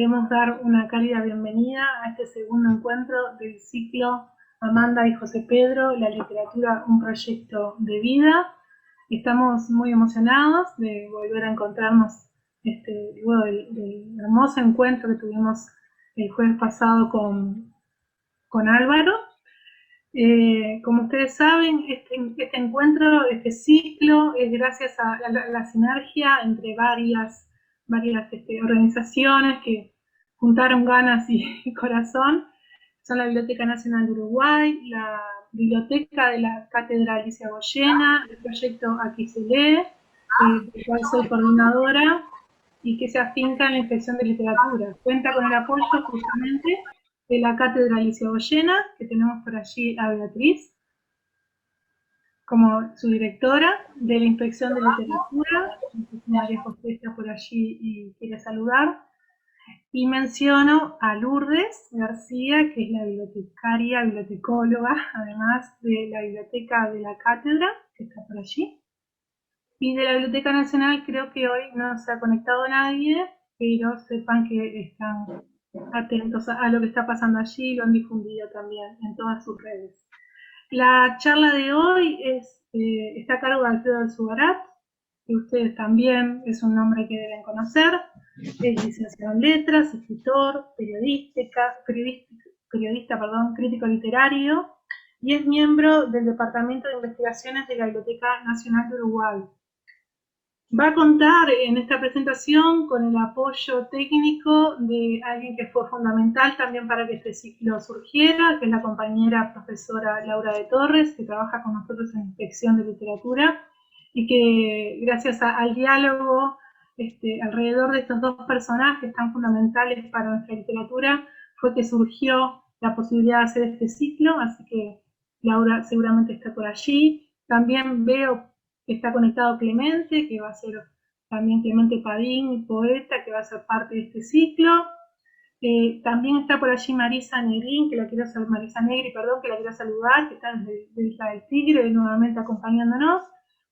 queremos dar una cálida bienvenida a este segundo encuentro del ciclo Amanda y José Pedro, la literatura, un proyecto de vida. Estamos muy emocionados de volver a encontrarnos luego del hermoso encuentro que tuvimos el jueves pasado con Álvaro. Como ustedes saben, este encuentro, este ciclo, es gracias a la sinergia entre varias organizaciones que juntaron ganas y corazón. Son la Biblioteca Nacional de Uruguay, la Biblioteca de la Cátedra Alicia Goyena, el proyecto Aquí se lee, del cual soy coordinadora y que se afinca en la Inspección de Literatura. Cuenta con el apoyo justamente de la Cátedra Alicia Goyena, que tenemos por allí a Beatriz como su directora, de la Inspección de Literatura, María José está por allí y quiere saludar, y menciono a Lourdes García, que es la bibliotecaria, bibliotecóloga, además de la Biblioteca de la Cátedra, que está por allí, y de la Biblioteca Nacional. Creo que hoy no se ha conectado nadie, pero sepan que están atentos a lo que está pasando allí, lo han difundido también en todas sus redes. La charla de hoy está a cargo de Alfredo Alzugarat, que ustedes también es un nombre que deben conocer. Es licenciado en letras, escritor, periodista, crítico literario, y es miembro del Departamento de Investigaciones de la Biblioteca Nacional de Uruguay. Va a contar en esta presentación con el apoyo técnico de alguien que fue fundamental también para que este ciclo surgiera, que es la compañera profesora Laura de Torres, que trabaja con nosotros en Inspección de Literatura, y que gracias al diálogo alrededor de estos dos personajes tan fundamentales para nuestra literatura, fue que surgió la posibilidad de hacer este ciclo, así que Laura seguramente está por allí. También veo que está conectado Clemente, que va a ser también Clemente Padín, poeta, que va a ser parte de este ciclo. También está por allí Marisa Negri, que la quiero saludar, que está desde Isla del Tigre, nuevamente acompañándonos.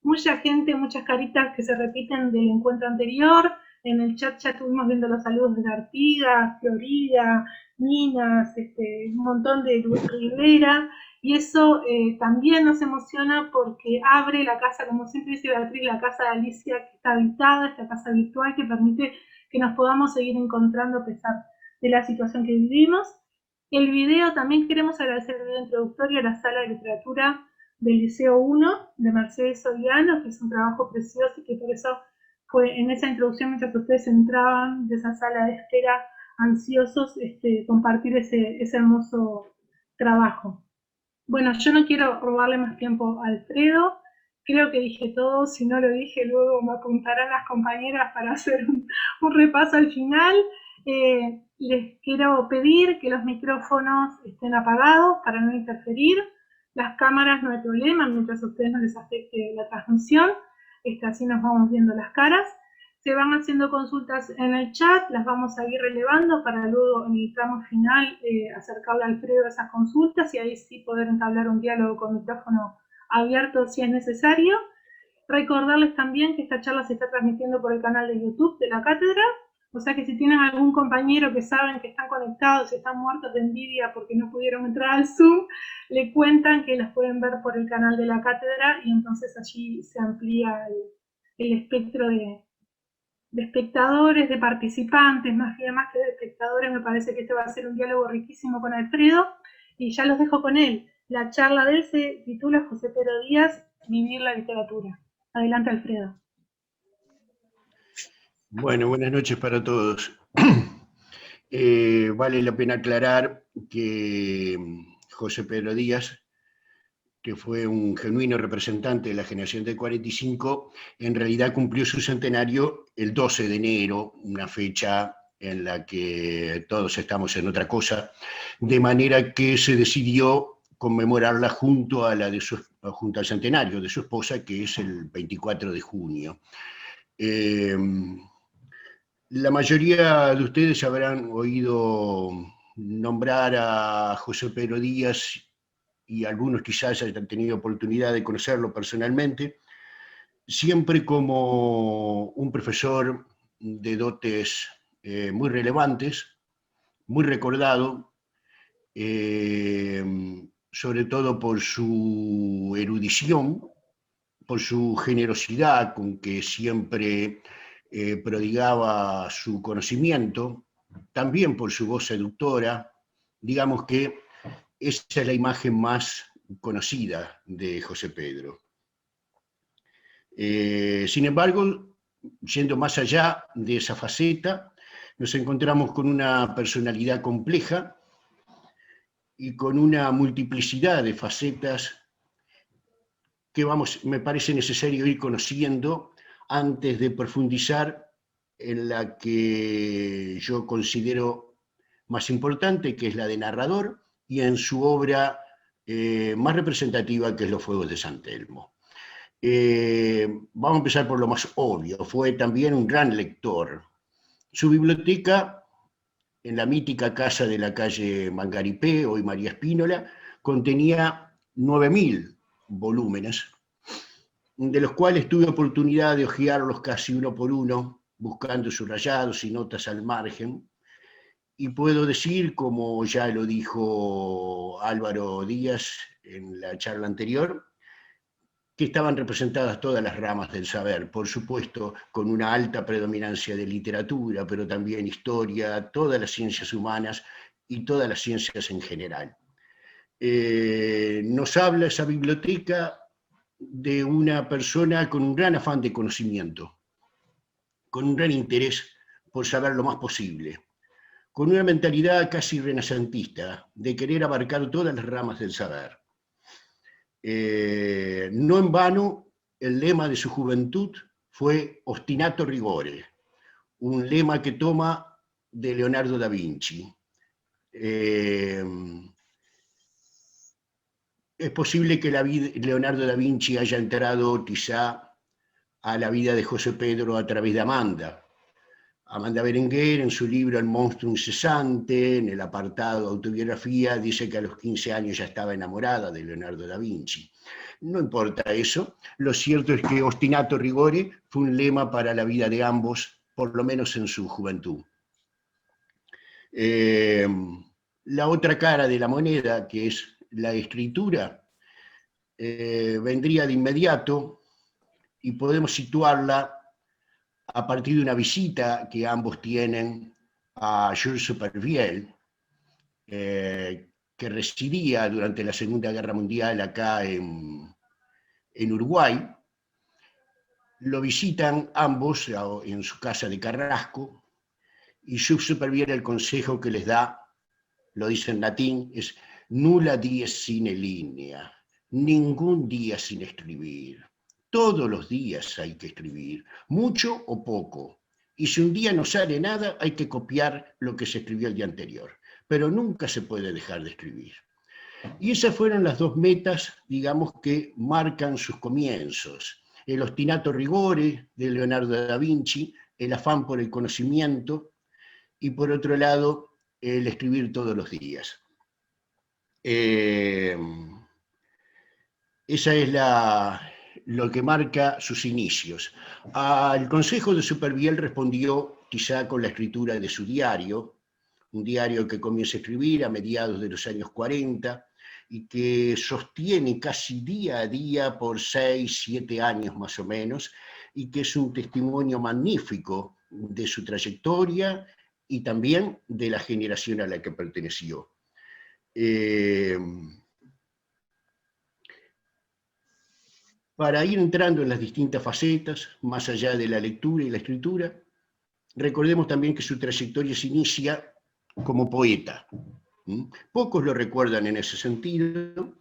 Mucha gente, muchas caritas que se repiten del encuentro anterior. En el chat ya estuvimos viendo los saludos de Artigas, Florida, Minas, un montón de Rivera. Y eso también nos emociona porque abre la casa, como siempre dice Beatriz, la casa de Alicia, que está habitada, esta casa virtual que permite que nos podamos seguir encontrando a pesar de la situación que vivimos. El video, también queremos agradecer el video introductorio a la Sala de Literatura del Liceo 1 de Mercedes Soriano, que es un trabajo precioso y que por eso fue en esa introducción, mientras ustedes entraban de esa sala de espera ansiosos, compartir ese hermoso trabajo. Bueno, yo no quiero robarle más tiempo a Alfredo, creo que dije todo. Si no lo dije, luego me apuntarán las compañeras para hacer un repaso al final. Les quiero pedir que los micrófonos estén apagados para no interferir. Las cámaras no hay problema, mientras a ustedes no les afecte la transmisión. Así nos vamos viendo las caras. Se van haciendo consultas en el chat, las vamos a ir relevando para luego en el tramo final acercarle a Alfredo a esas consultas y ahí sí poder entablar un diálogo con micrófono abierto si es necesario. Recordarles también que esta charla se está transmitiendo por el canal de YouTube de la Cátedra, o sea que si tienen algún compañero que saben que están conectados y están muertos de envidia porque no pudieron entrar al Zoom, le cuentan que las pueden ver por el canal de la Cátedra y entonces allí se amplía el espectro de espectadores, de participantes, más que de espectadores. Me parece que este va a ser un diálogo riquísimo con Alfredo y ya los dejo con él. La charla de él se titula José Pedro Díaz, Vivir la literatura. Adelante, Alfredo. Bueno, buenas noches para todos. Vale la pena aclarar que José Pedro Díaz, que fue un genuino representante de la generación del 45, en realidad cumplió su centenario el 12 de enero, una fecha en la que todos estamos en otra cosa, de manera que se decidió conmemorarla junto al centenario de su esposa, que es el 24 de junio. La mayoría de ustedes habrán oído nombrar a José Pedro Díaz y algunos quizás hayan tenido oportunidad de conocerlo personalmente, siempre como un profesor de dotes muy relevantes, muy recordado, sobre todo por su erudición, por su generosidad con que siempre prodigaba su conocimiento, también por su voz seductora. Digamos que esa es la imagen más conocida de José Pedro. Sin embargo, yendo más allá de esa faceta, nos encontramos con una personalidad compleja y con una multiplicidad de facetas que me parece necesario ir conociendo antes de profundizar en la que yo considero más importante, que es la de narrador, y en su obra más representativa, que es Los Fuegos de San Telmo. Vamos a empezar por lo más obvio. Fue también un gran lector. Su biblioteca, en la mítica casa de la calle Mangaripé, hoy María Espínola, contenía 9.000 volúmenes, de los cuales tuve oportunidad de hojearlos casi uno por uno, buscando subrayados y notas al margen. Y puedo decir, como ya lo dijo Álvaro Díaz en la charla anterior, que estaban representadas todas las ramas del saber, por supuesto con una alta predominancia de literatura, pero también historia, todas las ciencias humanas y todas las ciencias en general. Nos habla esa biblioteca de una persona con un gran afán de conocimiento, con un gran interés por saber lo más posible, con una mentalidad casi renacentista de querer abarcar todas las ramas del saber. No en vano, el lema de su juventud fue Ostinato Rigore, un lema que toma de Leonardo da Vinci. Es posible que Leonardo da Vinci haya entrado quizá a la vida de José Pedro a través de Amanda. Amanda Berenguer, en su libro El monstruo incesante, en el apartado autobiografía, dice que a los 15 años ya estaba enamorada de Leonardo da Vinci. No importa eso, lo cierto es que Ostinato Rigore fue un lema para la vida de ambos, por lo menos en su juventud. La otra cara de la moneda, que es la escritura, vendría de inmediato y podemos situarla a partir de una visita que ambos tienen a Jules Supervielle, que residía durante la Segunda Guerra Mundial acá en Uruguay. Lo visitan ambos en su casa de Carrasco, y Jules Supervielle, el consejo que les da, lo dice en latín, es nulla dies sine linea, ningún día sin escribir. Todos los días hay que escribir, mucho o poco. Y si un día no sale nada, hay que copiar lo que se escribió el día anterior. Pero nunca se puede dejar de escribir. Y esas fueron las dos metas, digamos, que marcan sus comienzos. El ostinato rigore de Leonardo da Vinci, el afán por el conocimiento, y por otro lado, el escribir todos los días. Esa es lo que marca sus inicios. Al consejo de Supervielle respondió quizá con la escritura de su diario, un diario que comienza a escribir a mediados de los años 40 y que sostiene casi día a día por 6, 7 años más o menos, y que es un testimonio magnífico de su trayectoria y también de la generación a la que perteneció. Para ir entrando en las distintas facetas, más allá de la lectura y la escritura, recordemos también que su trayectoria se inicia como poeta. Pocos lo recuerdan en ese sentido,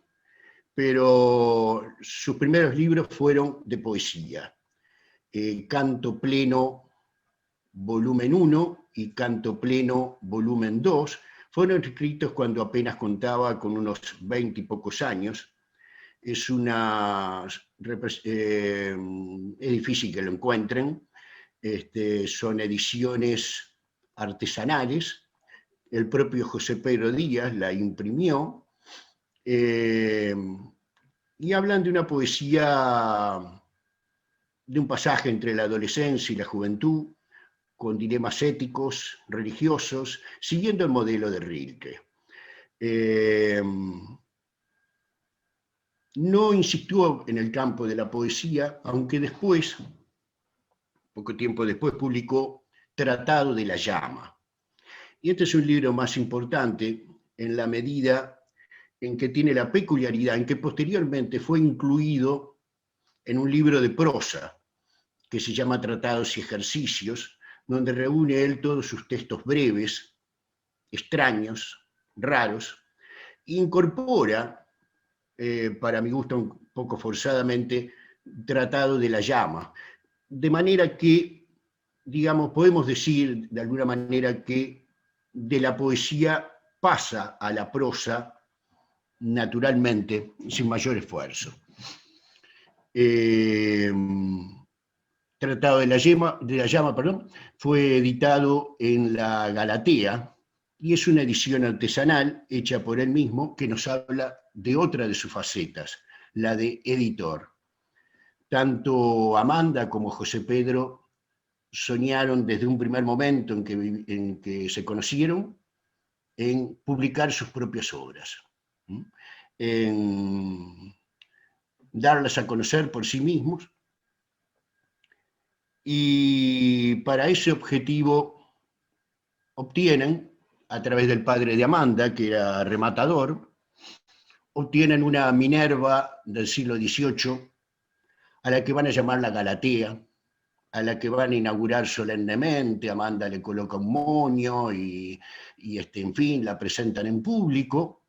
pero sus primeros libros fueron de poesía. Canto Pleno, volumen 1 y Canto Pleno, volumen 2, fueron escritos cuando apenas contaba con unos 20 y pocos años. Es difícil que lo encuentren. Son ediciones artesanales. El propio José Pedro Díaz la imprimió. Y hablan de una poesía, de un pasaje entre la adolescencia y la juventud, con dilemas éticos, religiosos, siguiendo el modelo de Rilke. No insistió en el campo de la poesía, aunque después, poco tiempo después, publicó Tratado de la Llama. Y este es un libro más importante en la medida en que tiene la peculiaridad en que posteriormente fue incluido en un libro de prosa que se llama Tratados y Ejercicios, donde reúne él todos sus textos breves, extraños, raros, e incorpora, para mi gusto un poco forzadamente, Tratado de la Llama, de manera que, digamos, podemos decir de alguna manera que de la poesía pasa a la prosa naturalmente, sin mayor esfuerzo. Tratado de la Llama, perdón, fue editado en la Galatea y es una edición artesanal hecha por él mismo que nos habla de otra de sus facetas, la de editor. Tanto Amanda como José Pedro soñaron desde un primer momento en que se conocieron en publicar sus propias obras, en darlas a conocer por sí mismos, y para ese objetivo obtienen, a través del padre de Amanda, que era rematador, obtienen una Minerva del siglo XVIII, a la que van a llamar la Galatea, a la que van a inaugurar solemnemente. Amanda le coloca un moño y en fin, la presentan en público.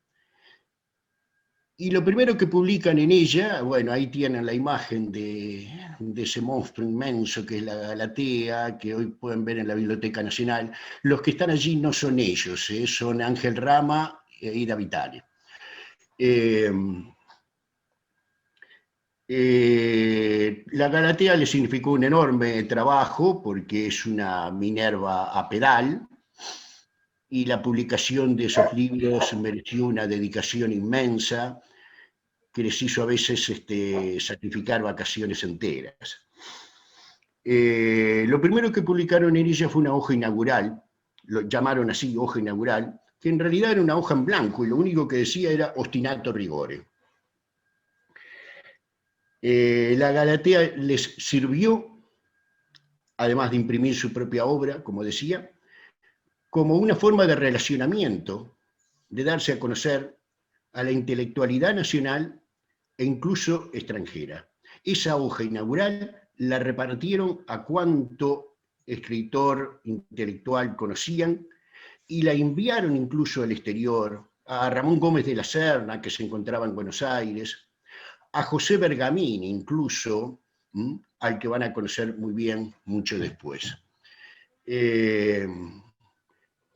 Y lo primero que publican en ella, bueno, ahí tienen la imagen de ese monstruo inmenso que es la Galatea, que hoy pueden ver en la Biblioteca Nacional. Los que están allí no son ellos, son Ángel Rama e Ida Vitale. La Galatea le significó un enorme trabajo porque es una Minerva a pedal, y la publicación de esos libros mereció una dedicación inmensa que les hizo a veces sacrificar vacaciones enteras. Lo primero que publicaron en ella fue una hoja inaugural, lo llamaron así, hoja inaugural, que en realidad era una hoja en blanco y lo único que decía era ostinato rigore. La Galatea les sirvió, además de imprimir su propia obra, como decía, como una forma de relacionamiento, de darse a conocer a la intelectualidad nacional e incluso extranjera. Esa hoja inaugural la repartieron a cuanto escritor intelectual conocían y la enviaron incluso al exterior, a Ramón Gómez de la Serna, que se encontraba en Buenos Aires, a José Bergamín incluso, al que van a conocer muy bien mucho después.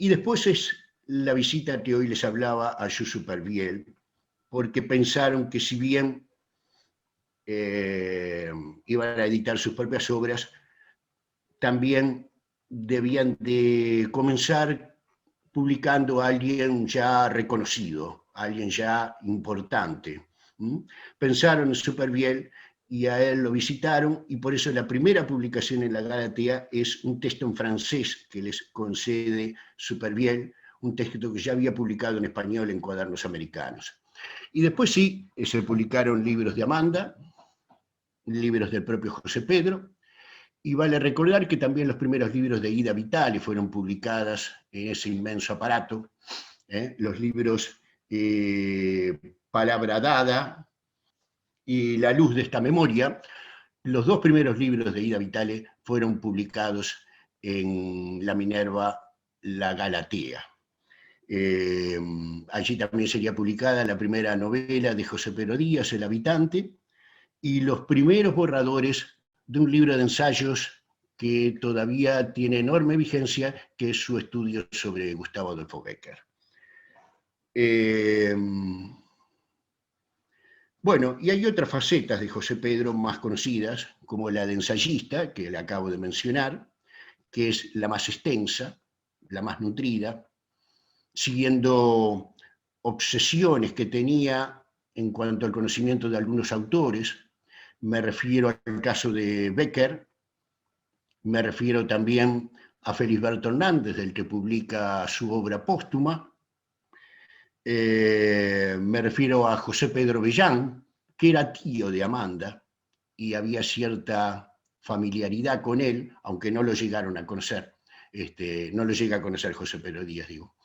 Y después es la visita que hoy les hablaba a Jules Supervielle, porque pensaron que si bien iban a editar sus propias obras, también debían de comenzar publicando a alguien ya reconocido, a alguien ya importante. Pensaron en Supervielle y a él lo visitaron, y por eso la primera publicación en la Galatea es un texto en francés que les concede Supervielle, un texto que ya había publicado en español en Cuadernos Americanos. Y después sí, se publicaron libros de Amanda, libros del propio José Pedro, y vale recordar que también los primeros libros de Ida Vitale fueron publicados en ese inmenso aparato, los libros Palabra Dada y La Luz de esta Memoria. Los dos primeros libros de Ida Vitale fueron publicados en la Minerva La Galatea. Allí también sería publicada la primera novela de José Pedro Díaz, El Habitante, y los primeros borradores de un libro de ensayos que todavía tiene enorme vigencia, que es su estudio sobre Gustavo Adolfo Bécquer. Bueno, y hay otras facetas de José Pedro más conocidas, como la de ensayista, que le acabo de mencionar, que es la más extensa, la más nutrida, siguiendo obsesiones que tenía en cuanto al conocimiento de algunos autores. Me refiero al caso de Bécquer, me refiero también a Felisberto Hernández, del que publica su obra póstuma. Me refiero a José Pedro Bellán, que era tío de Amanda, y había cierta familiaridad con él, aunque no lo llegaron a conocer. No lo llega a conocer José Pedro Díaz, digo.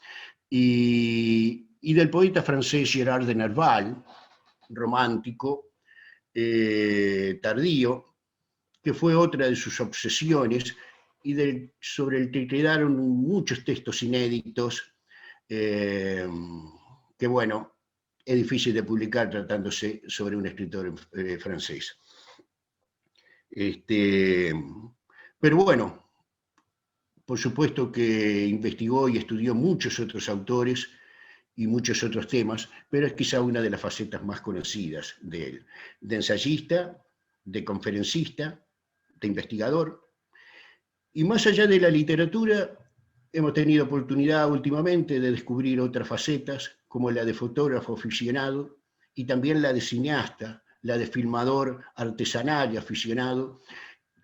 Y del poeta francés Gerard de Nerval, romántico, tardío, que fue otra de sus obsesiones y sobre el que quedaron muchos textos inéditos, que bueno, es difícil de publicar tratándose sobre un escritor francés. Pero bueno, por supuesto que investigó y estudió muchos otros autores y muchos otros temas, pero es quizá una de las facetas más conocidas de él, de ensayista, de conferencista, de investigador. Y más allá de la literatura, hemos tenido oportunidad últimamente de descubrir otras facetas, como la de fotógrafo aficionado y también la de cineasta, la de filmador artesanal y aficionado,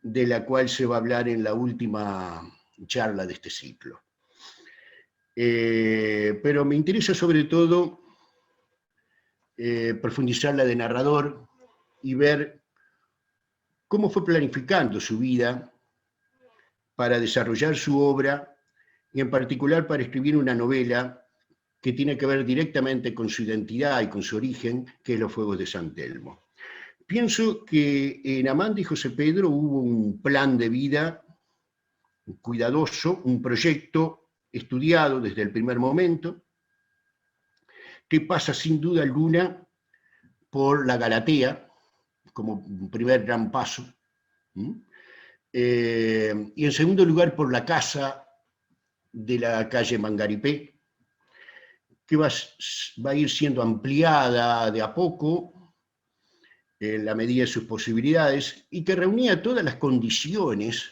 de la cual se va a hablar en la última charla de este ciclo. Pero me interesa sobre todo profundizar la de narrador y ver cómo fue planificando su vida para desarrollar su obra y en particular para escribir una novela que tiene que ver directamente con su identidad y con su origen, que es Los Fuegos de San Telmo. Pienso que en Amanda y José Pedro hubo un plan de vida cuidadoso, un proyecto estudiado desde el primer momento, que pasa sin duda alguna por la Galatea, como un primer gran paso, y en segundo lugar por la casa de la calle Mangaripé, que va a ir siendo ampliada de a poco en la medida de sus posibilidades y que reunía todas las condiciones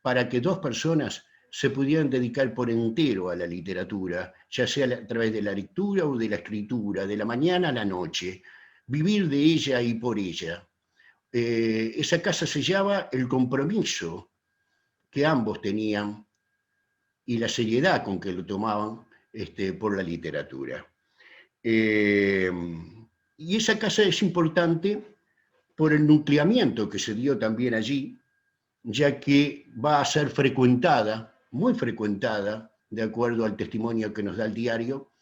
para que dos personas se pudieran dedicar por entero a la literatura, ya sea a través de la lectura o de la escritura, de la mañana a la noche, vivir de ella y por ella. Esa casa sellaba el compromiso que ambos tenían y la seriedad con que lo tomaban por la literatura. Y esa casa es importante por el nucleamiento que se dio también allí, ya que va a ser frecuentada, muy frecuentada, de acuerdo al testimonio que nos da el diario,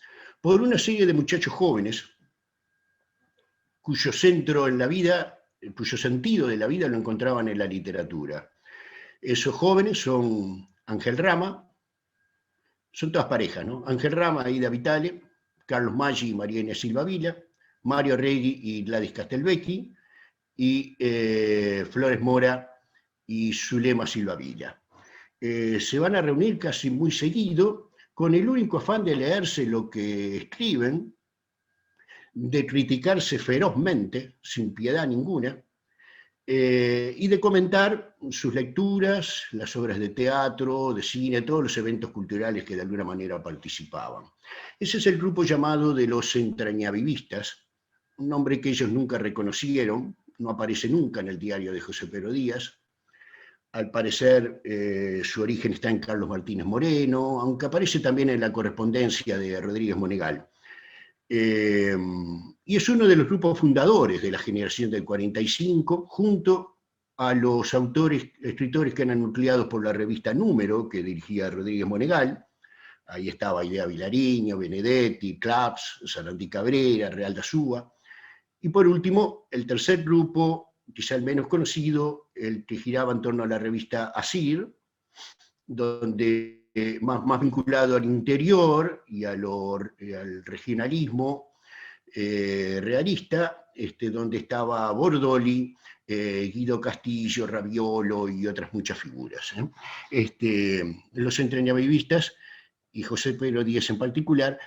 por una serie de muchachos jóvenes cuyo centro en la vida, cuyo sentido de la vida lo encontraban en la literatura. Esos jóvenes son Ángel Rama, son todas parejas, ¿no? Ángel Rama, Aida Vitale, Carlos Maggi y María Inés Silva Vila, Mario Regui y Gladys Castelvecchi, y Flores Mora y Zulema Silva Vila. Se van a reunir casi muy seguido con el único afán de leerse lo que escriben, de criticarse ferozmente, sin piedad ninguna, y de comentar sus lecturas, las obras de teatro, de cine, todos los eventos culturales que de alguna manera participaban. Ese es el grupo llamado de los entrañavivistas, un nombre que ellos nunca reconocieron, no aparece nunca en el diario de José Pedro Díaz. Al parecer su origen está en Carlos Martínez Moreno, aunque aparece también en la correspondencia de Rodríguez Monegal. Y es uno de los grupos fundadores de la generación del 45, junto a los escritores que eran nucleados por la revista Número, que dirigía Rodríguez Monegal. Ahí estaba Idea Vilariño, Benedetti, Claps, Sarandí Cabrera, Real da Súa. Y por último, el tercer grupo, quizá el menos conocido, el que giraba en torno a la revista Asir, donde más vinculado al interior y al regionalismo realista, donde estaba Bordoli, Guido Castillo, Raviolo y otras muchas figuras. Los entrañavivistas, y José Pedro Díaz en particular,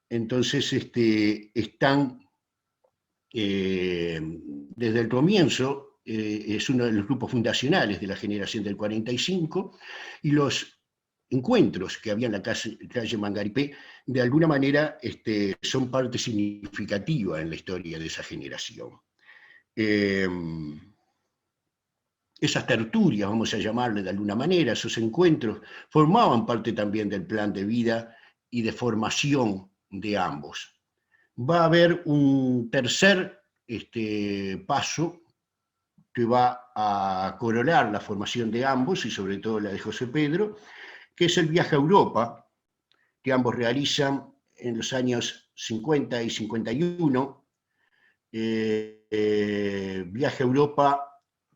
entonces están desde el comienzo, es uno de los grupos fundacionales de la generación del 45, y los encuentros que había en la calle Mangaripé, de alguna manera son parte significativa en la historia de esa generación. esas tertulias, vamos a llamarle de alguna manera, esos encuentros, formaban parte también del plan de vida y de formación de ambos. Va a haber un tercer paso que va a coronar la formación de ambos, y sobre todo la de José Pedro, que es el viaje a Europa, que ambos realizan en los años 50 y 51, viaje a Europa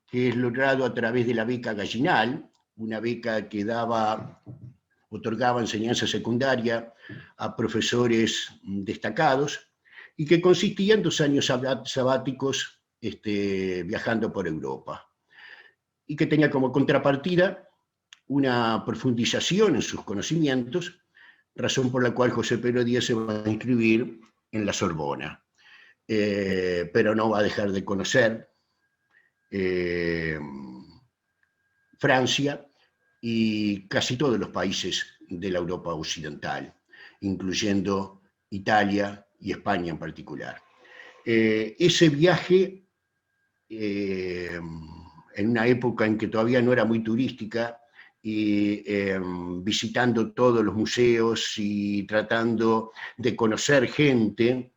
que es logrado a través de la beca Gallinal, una beca que otorgaba enseñanza secundaria a profesores destacados, y que consistía en 2 años sabáticos viajando por Europa, y que tenía como contrapartida una profundización en sus conocimientos, razón por la cual José Pedro Díaz se va a inscribir en la Sorbona, pero no va a dejar de conocer Francia y casi todos los países de la Europa occidental, incluyendo Italia y España en particular. Ese viaje, en una época en que todavía no era muy turística, y visitando todos los museos y tratando de conocer gente,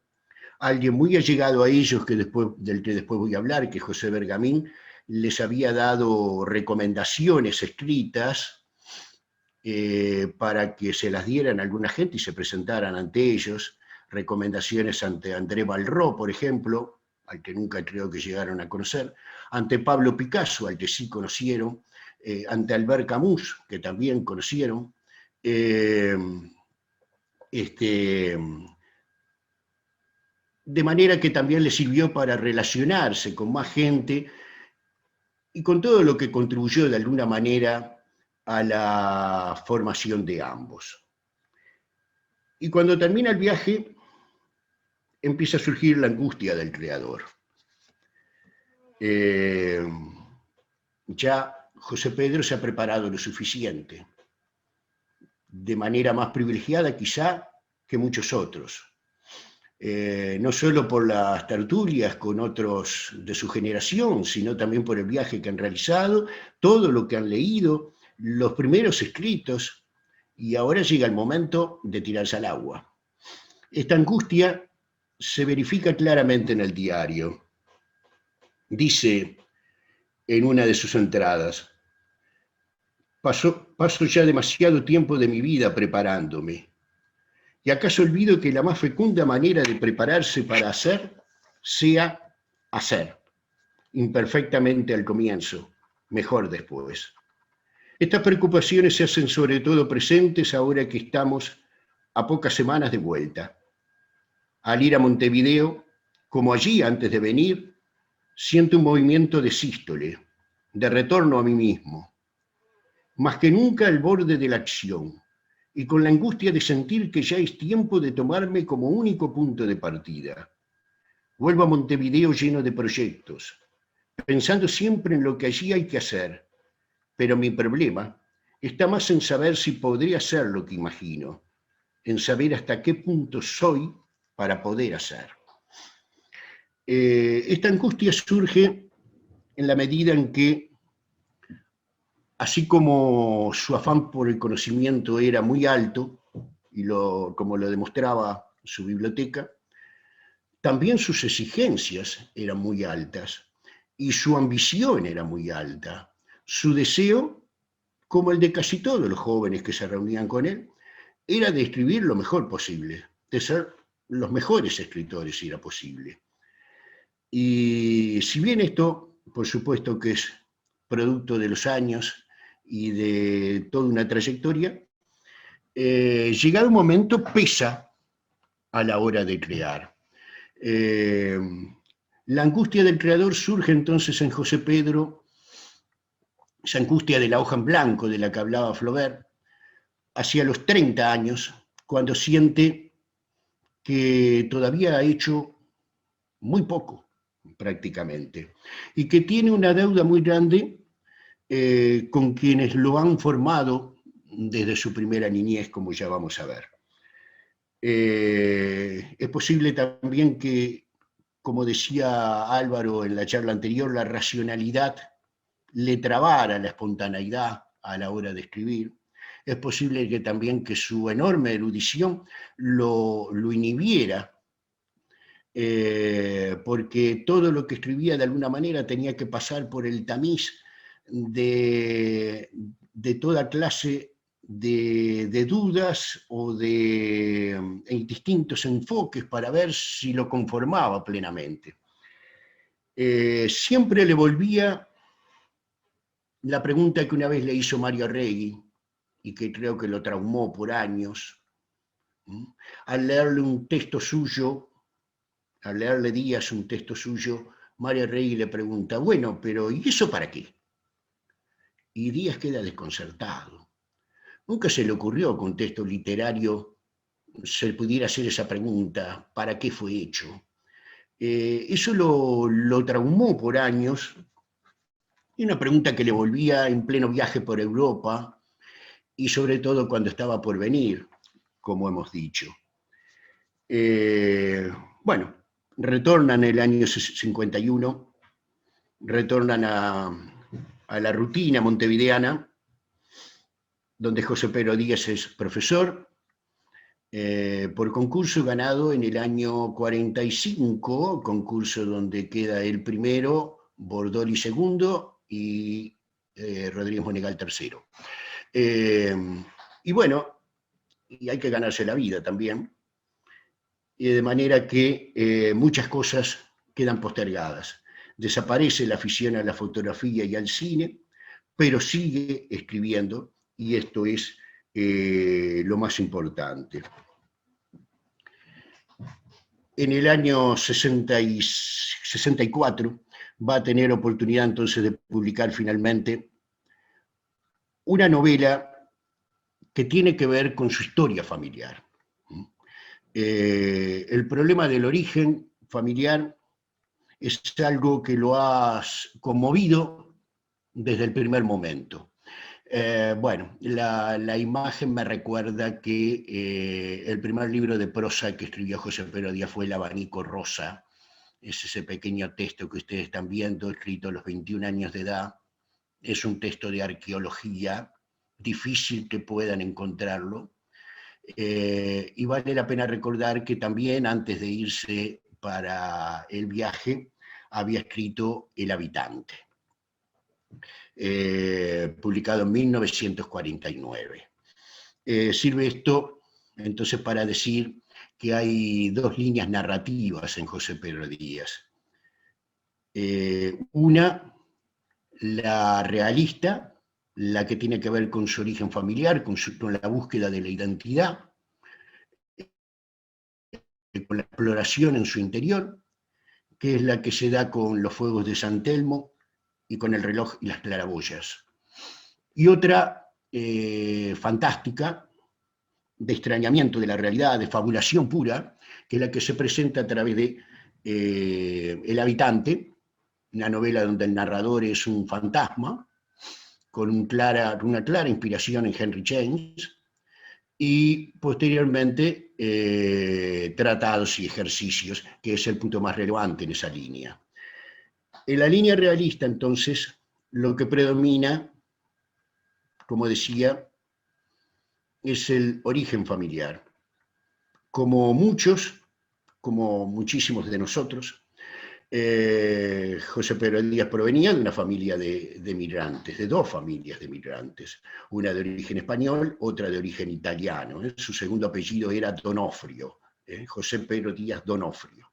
alguien muy allegado a ellos, del que después voy a hablar, que es José Bergamín, les había dado recomendaciones escritas para que se las dieran a alguna gente y se presentaran ante ellos, recomendaciones ante André Malraux, por ejemplo, al que nunca creo que llegaron a conocer, ante Pablo Picasso, al que sí conocieron, ante Albert Camus, que también conocieron, de manera que también le sirvió para relacionarse con más gente y con todo lo que contribuyó de alguna manera a la formación de ambos. Y cuando termina el viaje, empieza a surgir la angustia del creador. Ya José Pedro se ha preparado lo suficiente, de manera más privilegiada quizá que muchos otros. No solo por las tertulias con otros de su generación, sino también por el viaje que han realizado, todo lo que han leído, los primeros escritos, y ahora llega el momento de tirarse al agua. Esta angustia se verifica claramente en el diario. Dice en una de sus entradas: paso ya demasiado tiempo de mi vida preparándome. ¿Y acaso olvido que la más fecunda manera de prepararse para hacer sea hacer, imperfectamente al comienzo, mejor después? Estas preocupaciones se hacen sobre todo presentes ahora que estamos a pocas semanas de vuelta. Al ir a Montevideo, como allí antes de venir, siento un movimiento de sístole, de retorno a mí mismo, más que nunca al borde de la acción, y con la angustia de sentir que ya es tiempo de tomarme como único punto de partida. Vuelvo a Montevideo lleno de proyectos, pensando siempre en lo que allí hay que hacer, pero mi problema está más en saber si podré hacer lo que imagino, en saber hasta qué punto soy para poder hacer. Esta angustia surge en la medida en que, así como su afán por el conocimiento era muy alto, y como lo demostraba su biblioteca, también sus exigencias eran muy altas y su ambición era muy alta. Su deseo, como el de casi todos los jóvenes que se reunían con él, era de escribir lo mejor posible, de ser los mejores escritores si era posible. Y si bien esto, por supuesto que es producto de los años y de toda una trayectoria, llegado un momento pesa a la hora de crear. La angustia del creador surge entonces en José Pedro, esa angustia de la hoja en blanco de la que hablaba Flaubert, hacia los 30 años, cuando siente que todavía ha hecho muy poco, prácticamente, y que tiene una deuda muy grande con quienes lo han formado desde su primera niñez, como ya vamos a ver. Es posible también que, como decía Álvaro en la charla anterior, la racionalidad le trabara la espontaneidad a la hora de escribir. Es posible que también que su enorme erudición lo inhibiera, porque todo lo que escribía de alguna manera tenía que pasar por el tamiz de toda clase de dudas o de distintos enfoques para ver si lo conformaba plenamente. Siempre le volvía la pregunta que una vez le hizo Mario Arregui, y que creo que lo traumó por años, al leerle un texto suyo, al leerle Díaz un texto suyo, Mario Arregui le pregunta, bueno, pero ¿y eso para qué? Y Díaz queda desconcertado. Nunca se le ocurrió que un texto literario se pudiera hacer esa pregunta, ¿para qué fue hecho? Eso lo traumó por años, y una pregunta que le volvía en pleno viaje por Europa, y sobre todo cuando estaba por venir, como hemos dicho. Bueno, retornan en el año 51, retornan a la rutina montevideana, donde José Pedro Díaz es profesor, por concurso ganado en el año 45, concurso donde queda el primero, Bordoli segundo y Rodríguez Monegal tercero. Y bueno, y hay que ganarse la vida también, de manera que muchas cosas quedan postergadas. Desaparece la afición a la fotografía y al cine, pero sigue escribiendo, y esto es lo más importante. En el año 64 va a tener oportunidad entonces de publicar finalmente una novela que tiene que ver con su historia familiar. El problema del origen familiar es algo que lo ha conmovido desde el primer momento. Bueno, la imagen me recuerda que el primer libro de prosa que escribió José Pedro Díaz fue El abanico rosa. Es ese pequeño texto que ustedes están viendo, escrito a los 21 años de edad. Es un texto de arqueología, difícil que puedan encontrarlo. Y vale la pena recordar que también antes de irse para el viaje había escrito El habitante, publicado en 1949. Sirve esto entonces para decir que hay dos líneas narrativas en José Pedro Díaz. Una, la realista, la que tiene que ver con su origen familiar, con la búsqueda de la identidad, con la exploración en su interior, que es la que se da con los fuegos de San Telmo y con el reloj y las claraboyas. Y otra fantástica, de extrañamiento de la realidad, de fabulación pura, que es la que se presenta a través de El habitante, una novela donde el narrador es un fantasma, con una clara inspiración en Henry James, y posteriormente tratados y ejercicios, que es el punto más relevante en esa línea. En la línea realista, entonces, lo que predomina, como decía, es el origen familiar. Como muchos, como muchísimos de nosotros, José Pedro Díaz provenía de una familia de migrantes, de dos familias de migrantes, una de origen español, otra de origen italiano. Su segundo apellido era Donofrio, José Pedro Díaz Donofrio.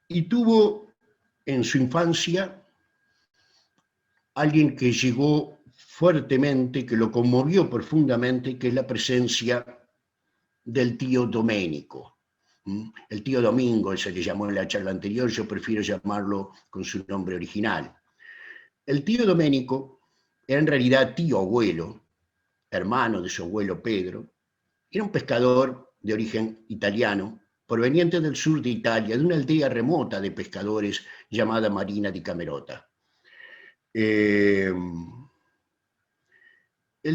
Y tuvo en su infancia alguien que llegó fuertemente, que lo conmovió profundamente, que es la presencia del tío Domenico. El tío Domingo se le llamó en la charla anterior, yo prefiero llamarlo con su nombre original. El tío Domenico era en realidad tío abuelo, hermano de su abuelo Pedro, era un pescador de origen italiano, proveniente del sur de Italia, de una aldea remota de pescadores llamada Marina di Camerota. El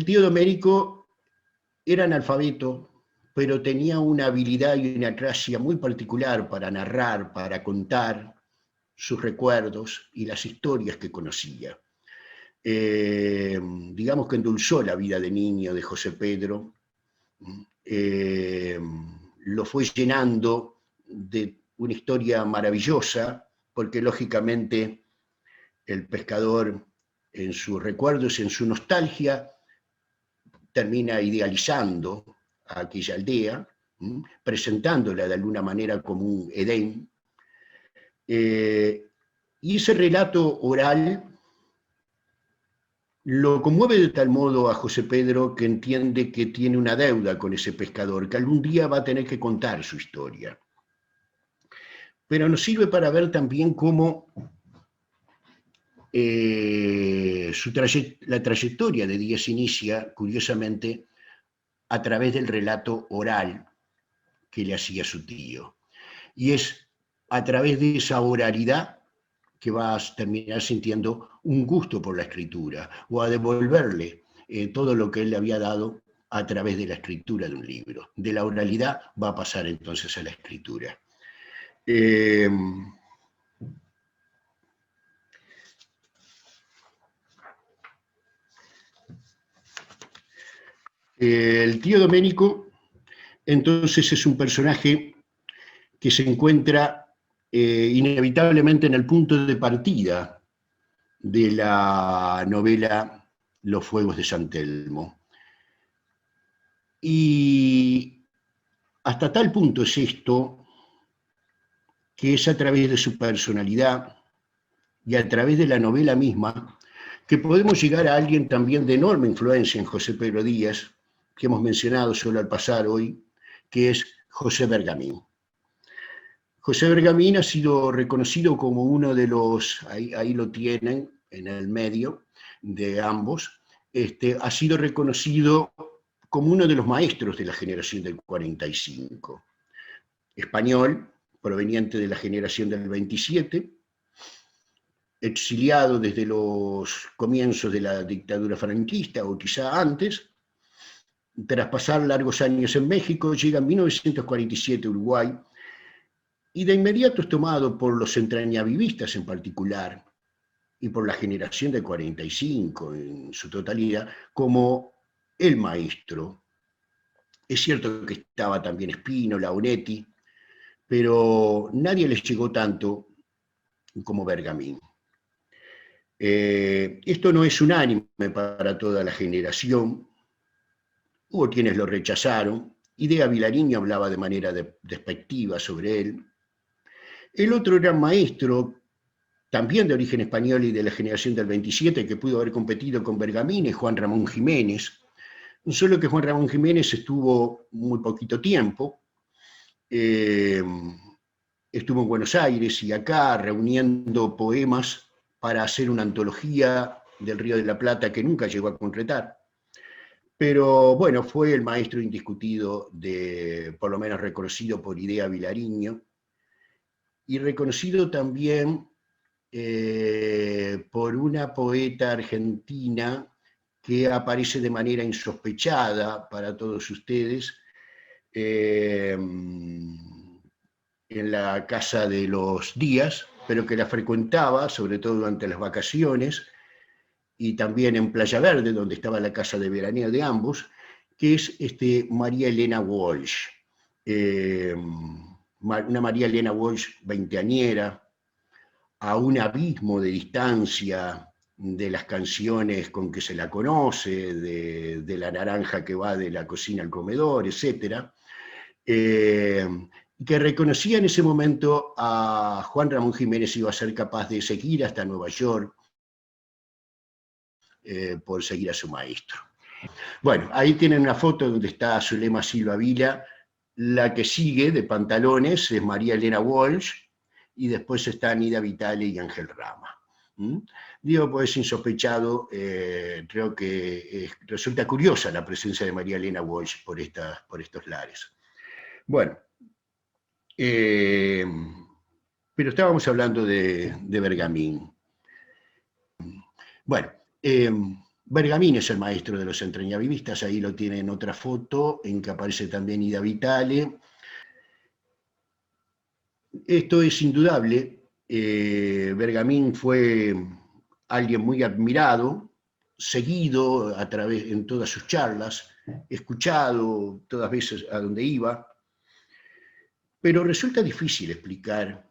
tío Domenico era analfabeto, pero tenía una habilidad y una gracia muy particular para narrar, para contar sus recuerdos y las historias que conocía. Digamos que endulzó la vida de niño de José Pedro, lo fue llenando de una historia maravillosa, porque lógicamente el pescador en sus recuerdos, en su nostalgia, termina idealizando a aquella aldea, presentándola de alguna manera como un Edén. Y ese relato oral lo conmueve de tal modo a José Pedro que entiende que tiene una deuda con ese pescador, que algún día va a tener que contar su historia. Pero nos sirve para ver también cómo la trayectoria de Díaz inicia, curiosamente, a través del relato oral que le hacía su tío. Y es a través de esa oralidad que va a terminar sintiendo un gusto por la escritura, o a devolverle todo lo que él le había dado a través de la escritura de un libro. De la oralidad va a pasar entonces a la escritura. El tío Domenico, entonces, es un personaje que se encuentra inevitablemente en el punto de partida de la novela Los Fuegos de San Telmo. Y hasta tal punto es esto, que es a través de su personalidad y a través de la novela misma, que podemos llegar a alguien también de enorme influencia en José Pedro Díaz, que hemos mencionado solo al pasar hoy, que es José Bergamín. José Bergamín ha sido reconocido como uno de los, ahí lo tienen, en el medio de ambos, ha sido reconocido como uno de los maestros de la generación del 45. Español, proveniente de la generación del 27, exiliado desde los comienzos de la dictadura franquista, o quizá antes. Tras pasar largos años en México, llega en 1947 a Uruguay, y de inmediato es tomado por los entrañavivistas en particular, y por la generación del 45 en su totalidad, como el maestro. Es cierto que estaba también Spínola, Onetti, pero nadie les llegó tanto como Bergamín. Esto no es unánime para toda la generación. Hubo quienes lo rechazaron. Idea Vilariño hablaba de manera despectiva sobre él. El otro gran maestro, también de origen español y de la generación del 27, que pudo haber competido con Bergamín, es Juan Ramón Jiménez. Solo que Juan Ramón Jiménez estuvo muy poquito tiempo. Estuvo en Buenos Aires y acá reuniendo poemas para hacer una antología del Río de la Plata que nunca llegó a concretar. Pero bueno, fue el maestro indiscutido, por lo menos reconocido por Idea Vilariño, y reconocido también por una poeta argentina que aparece de manera insospechada para todos ustedes, en la casa de los Díaz, pero que la frecuentaba, sobre todo durante las vacaciones, y también en Playa Verde, donde estaba la casa de veraneo de ambos, que es María Elena Walsh. Una María Elena Walsh veinteañera, a un abismo de distancia de las canciones con que se la conoce, de la naranja que va de la cocina al comedor, etc., que reconocía en ese momento a Juan Ramón Jiménez iba a ser capaz de seguir hasta Nueva York por seguir a su maestro. Bueno, ahí tienen una foto donde está Zulema Silva Vila. La que sigue, de pantalones, es María Elena Walsh, y después están Ida Vitale y Ángel Rama. Digo, pues insospechado, creo que resulta curiosa la presencia de María Elena Walsh por estos lares. Bueno, pero estábamos hablando de Bergamín. Bueno, Bergamín es el maestro de los entrañavivistas, ahí lo tienen en otra foto, en que aparece también Ida Vitale. Esto es indudable, Bergamín fue alguien muy admirado, seguido en todas sus charlas, escuchado todas veces a donde iba, pero resulta difícil explicar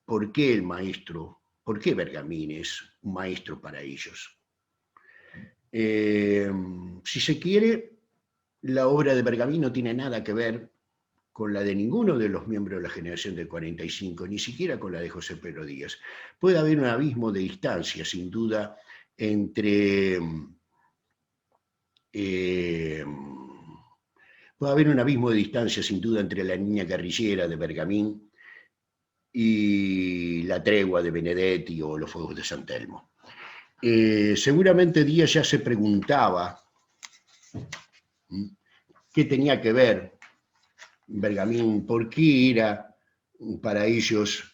por qué por qué Bergamín es un maestro para ellos. Si se quiere, la obra de Bergamín no tiene nada que ver con la de ninguno de los miembros de la generación del 45, ni siquiera con la de José Pedro Díaz. Puede haber un abismo de distancia, sin duda, entre... puede haber un abismo de distancia, sin duda, entre La niña guerrillera de Bergamín y La tregua de Benedetti o Los fuegos de San Telmo. Seguramente Díaz ya se preguntaba qué tenía que ver Bergamín, por qué era para ellos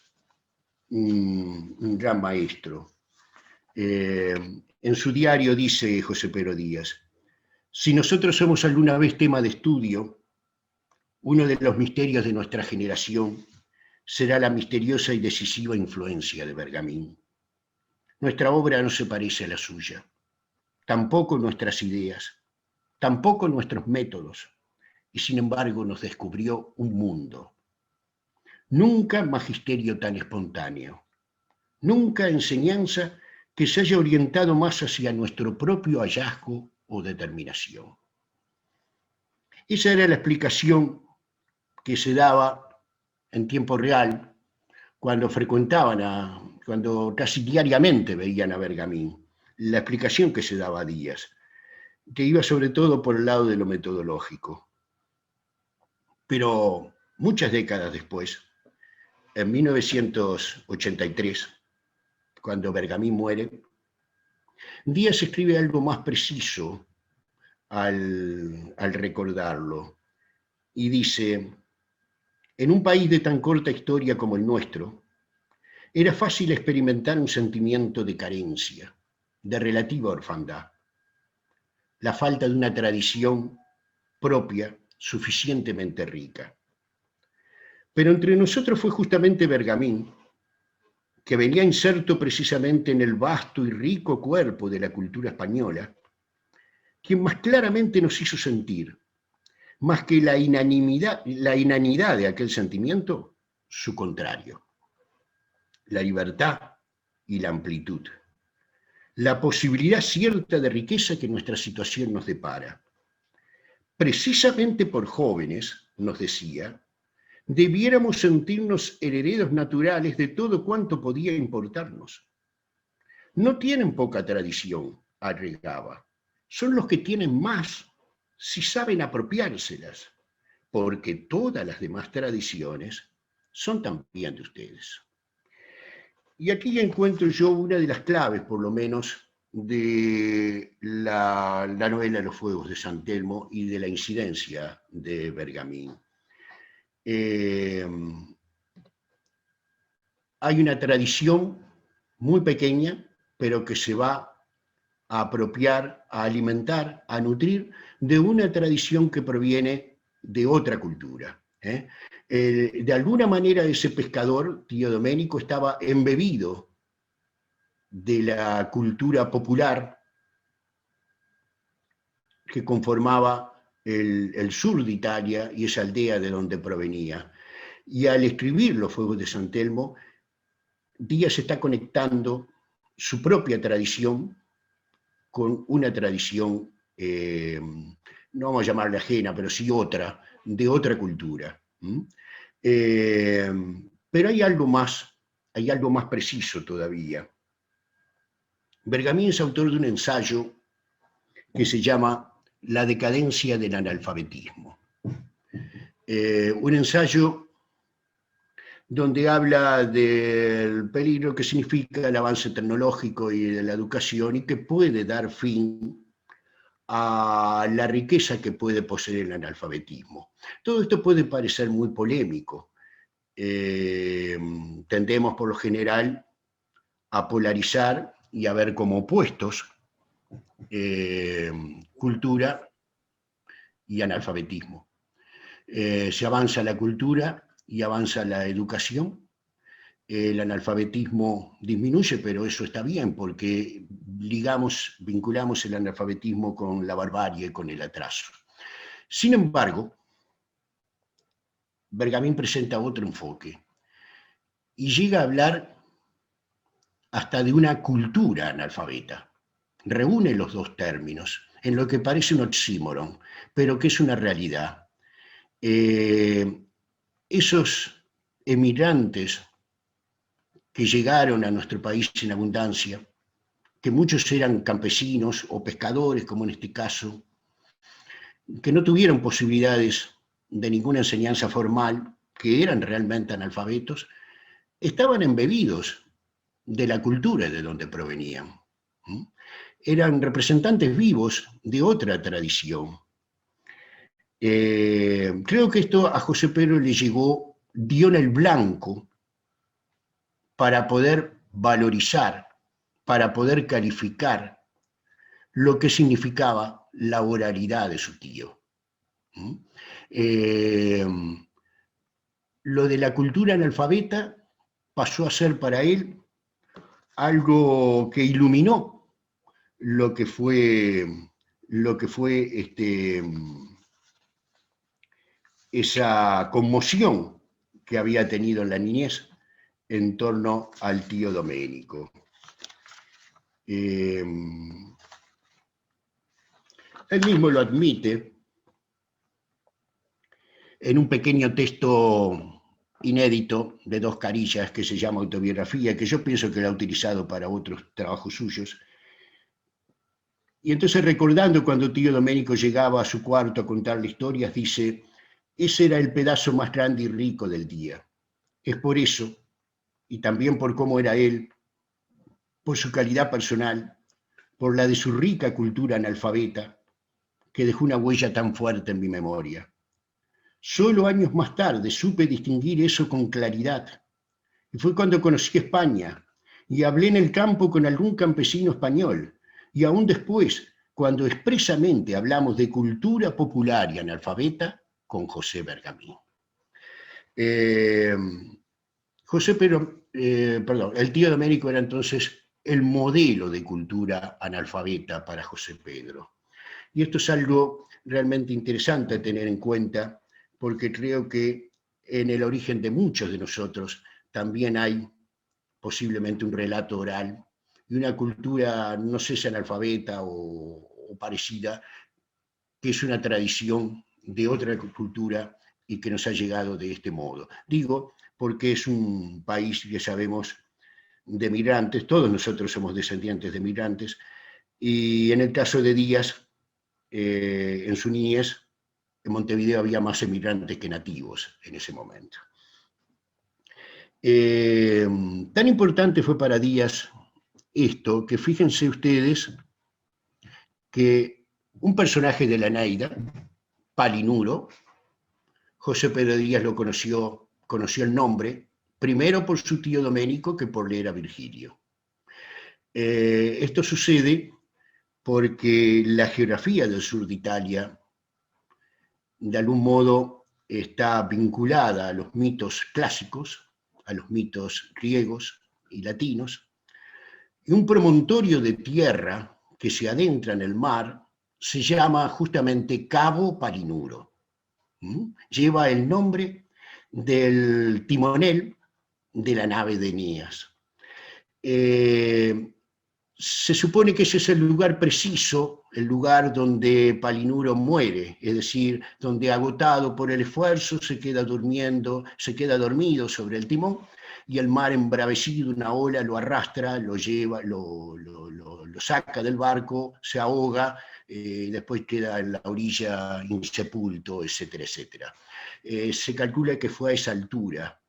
un gran maestro. En su diario dice José Pedro Díaz: si nosotros somos alguna vez tema de estudio, uno de los misterios de nuestra generación será la misteriosa y decisiva influencia de Bergamín. Nuestra obra no se parece a la suya, tampoco nuestras ideas, tampoco nuestros métodos, y sin embargo nos descubrió un mundo. Nunca magisterio tan espontáneo, nunca enseñanza que se haya orientado más hacia nuestro propio hallazgo o determinación. Esa era la explicación que se daba en tiempo real cuando cuando casi diariamente veían a Bergamín, la explicación que se daba a Díaz, que iba sobre todo por el lado de lo metodológico. Pero muchas décadas después, en 1983, cuando Bergamín muere, Díaz escribe algo más preciso al recordarlo, y dice: en un país de tan corta historia como el nuestro, era fácil experimentar un sentimiento de carencia, de relativa orfandad, la falta de una tradición propia suficientemente rica. Pero entre nosotros fue justamente Bergamín, que venía inserto precisamente en el vasto y rico cuerpo de la cultura española, quien más claramente nos hizo sentir, más que la inanidad de aquel sentimiento, su contrario: la libertad y la amplitud, la posibilidad cierta de riqueza que nuestra situación nos depara. Precisamente por jóvenes, nos decía, debiéramos sentirnos herederos naturales de todo cuanto podía importarnos. No tienen poca tradición, agregaba, son los que tienen más si saben apropiárselas, porque todas las demás tradiciones son también de ustedes. Y aquí encuentro yo una de las claves, por lo menos, de la novela Los fuegos de San Telmo y de la incidencia de Bergamín. Hay una tradición muy pequeña, pero que se va a apropiar, a alimentar, a nutrir de una tradición que proviene de otra cultura. De alguna manera ese pescador, tío Domenico, estaba embebido de la cultura popular que conformaba el sur de Italia y esa aldea de donde provenía. Y al escribir Los fuegos de San Telmo, Díaz está conectando su propia tradición con una tradición, no vamos a llamarla ajena, pero sí otra, de otra cultura. Pero hay algo más preciso todavía. Bergamín es autor de un ensayo que se llama La decadencia del analfabetismo. Un ensayo donde habla del peligro que significa el avance tecnológico y de la educación y que puede dar fin a la riqueza que puede poseer el analfabetismo. Todo esto puede parecer muy polémico. Tendemos por lo general a polarizar y a ver como opuestos cultura y analfabetismo. Se avanza la cultura y avanza la educación, el analfabetismo disminuye, pero eso está bien, porque vinculamos el analfabetismo con la barbarie, con el atraso. Sin embargo, Bergamín presenta otro enfoque y llega a hablar hasta de una cultura analfabeta. Reúne los dos términos en lo que parece un oxímoron, pero que es una realidad. Esos emigrantes que llegaron a nuestro país en abundancia, que muchos eran campesinos o pescadores, como en este caso, que no tuvieron posibilidades de ninguna enseñanza formal, que eran realmente analfabetos, estaban embebidos de la cultura de donde provenían. Eran representantes vivos de otra tradición. Creo que esto a José Pedro le llegó, dio en el blanco para poder valorizar, para poder calificar lo que significaba la oralidad de su tío. Lo de la cultura analfabeta pasó a ser para él algo que iluminó lo que fue esa conmoción que había tenido en la niñez en torno al tío Domenico. Él mismo lo admite en un pequeño texto inédito de 2 carillas que se llama Autobiografía, que yo pienso que lo ha utilizado para otros trabajos suyos. Y entonces, recordando cuando tío Domenico llegaba a su cuarto a contarle historias, dice: ese era el pedazo más grande y rico del día. Es por eso, y también por cómo era él, por su calidad personal, por la de su rica cultura analfabeta, que dejó una huella tan fuerte en mi memoria. Solo años más tarde supe distinguir eso con claridad. Y fue cuando conocí España y hablé en el campo con algún campesino español. Y aún después, cuando expresamente hablamos de cultura popular y analfabeta, con José Bergamín. El tío Domenico era entonces el modelo de cultura analfabeta para José Pedro. Y esto es algo realmente interesante a tener en cuenta, porque creo que en el origen de muchos de nosotros también hay posiblemente un relato oral y una cultura, no sé si analfabeta o parecida, que es una tradición de otra cultura y que nos ha llegado de este modo. Digo, porque es un país, ya sabemos, de migrantes, todos nosotros somos descendientes de migrantes, y en el caso de Díaz, en su niñez, en Montevideo había más emigrantes que nativos en ese momento. Tan importante fue para Díaz esto, que fíjense ustedes que un personaje de la Eneida, Palinuro, José Pedro Díaz lo conoció el nombre, primero por su tío Domenico que por leer a Virgilio. Esto sucede porque la geografía del sur de Italia, de algún modo, está vinculada a los mitos clásicos, a los mitos griegos y latinos, y un promontorio de tierra que se adentra en el mar se llama justamente Cabo Palinuro. Lleva el nombre del timonel de la nave de Eneas. Se supone que ese es el lugar preciso, el lugar donde Palinuro muere, es decir, donde agotado por el esfuerzo se queda dormido sobre el timón, y el mar embravecido, una ola lo arrastra, lo lleva, lo saca del barco, se ahoga, después queda en la orilla insepulto, etcétera, etcétera. Se calcula que fue a esa altura.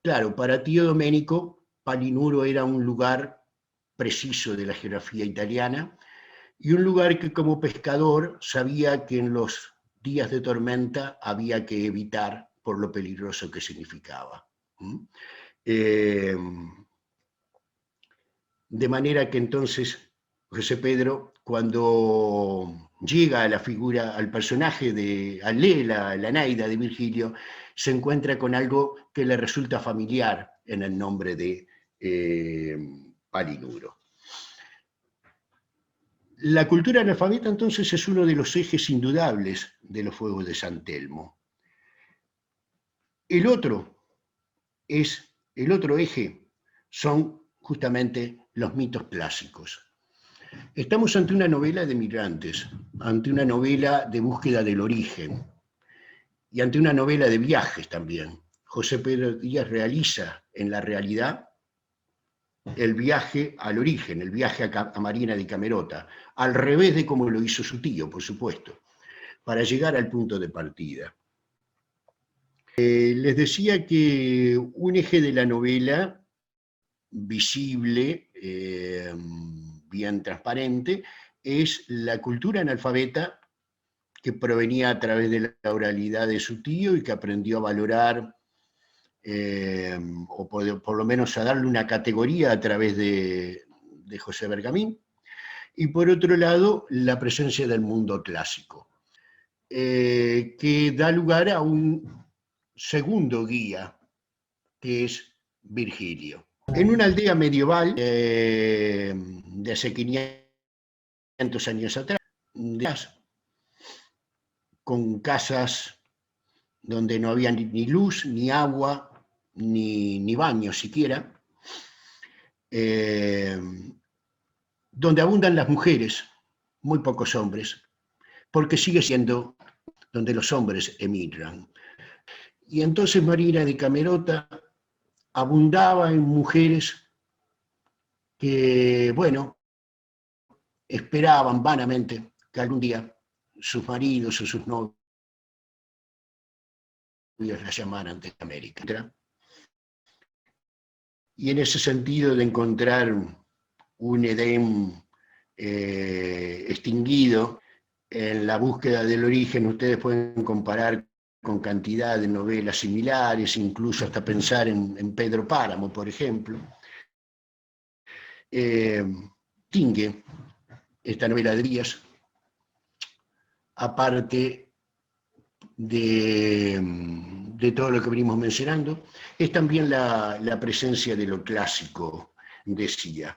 Claro, para tío Domenico, Palinuro era un lugar preciso de la geografía italiana, y un lugar que como pescador sabía que en los días de tormenta había que evitar por lo peligroso que significaba. De manera que entonces José Pedro, cuando llega a la figura, al personaje al lee la Eneida de Virgilio, se encuentra con algo que le resulta familiar, en el nombre de Palinuro. La cultura analfabeta entonces es uno de los ejes indudables de los Fuegos de San Telmo. El otro eje son justamente los mitos clásicos. Estamos ante una novela de migrantes, ante una novela de búsqueda del origen y ante una novela de viajes también. José Pedro Díaz realiza en la realidad el viaje al origen, el viaje a Marina de Camerota, al revés de como lo hizo su tío, por supuesto, para llegar al punto de partida. Les decía que un eje de la novela, visible, bien transparente, es la cultura analfabeta que provenía a través de la oralidad de su tío y que aprendió a valorar, o por lo menos a darle una categoría a través de José Bergamín, y por otro lado, la presencia del mundo clásico, que da lugar a un segundo guía, que es Virgilio. En una aldea medieval de hace 500 años atrás, con casas donde no había ni luz, ni agua, ni baño siquiera, donde abundan las mujeres, muy pocos hombres, porque sigue siendo donde los hombres emigran. Y entonces Marina de Camerota abundaba en mujeres que, bueno, esperaban vanamente que algún día sus maridos o sus novios la llamaran de América. Y en ese sentido de encontrar un Edén extinguido en la búsqueda del origen, ustedes pueden comparar con cantidad de novelas similares, incluso hasta pensar en Pedro Páramo, por ejemplo. Tingue esta novela de Díaz, aparte de todo lo que venimos mencionando, es también la presencia de lo clásico, decía.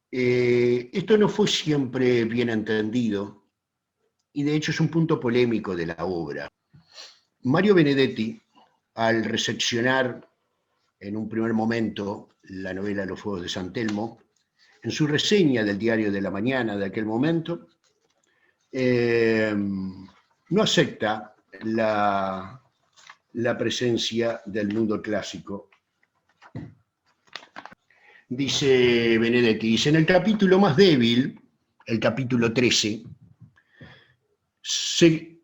Esto no fue siempre bien entendido, y de hecho es un punto polémico de la obra. Mario Benedetti, al recepcionar en un primer momento la novela Los Fuegos de San Telmo, en su reseña del Diario de la Mañana de aquel momento, no acepta la presencia del mundo clásico. Dice Benedetti, dice, en el capítulo más débil, el capítulo 13, se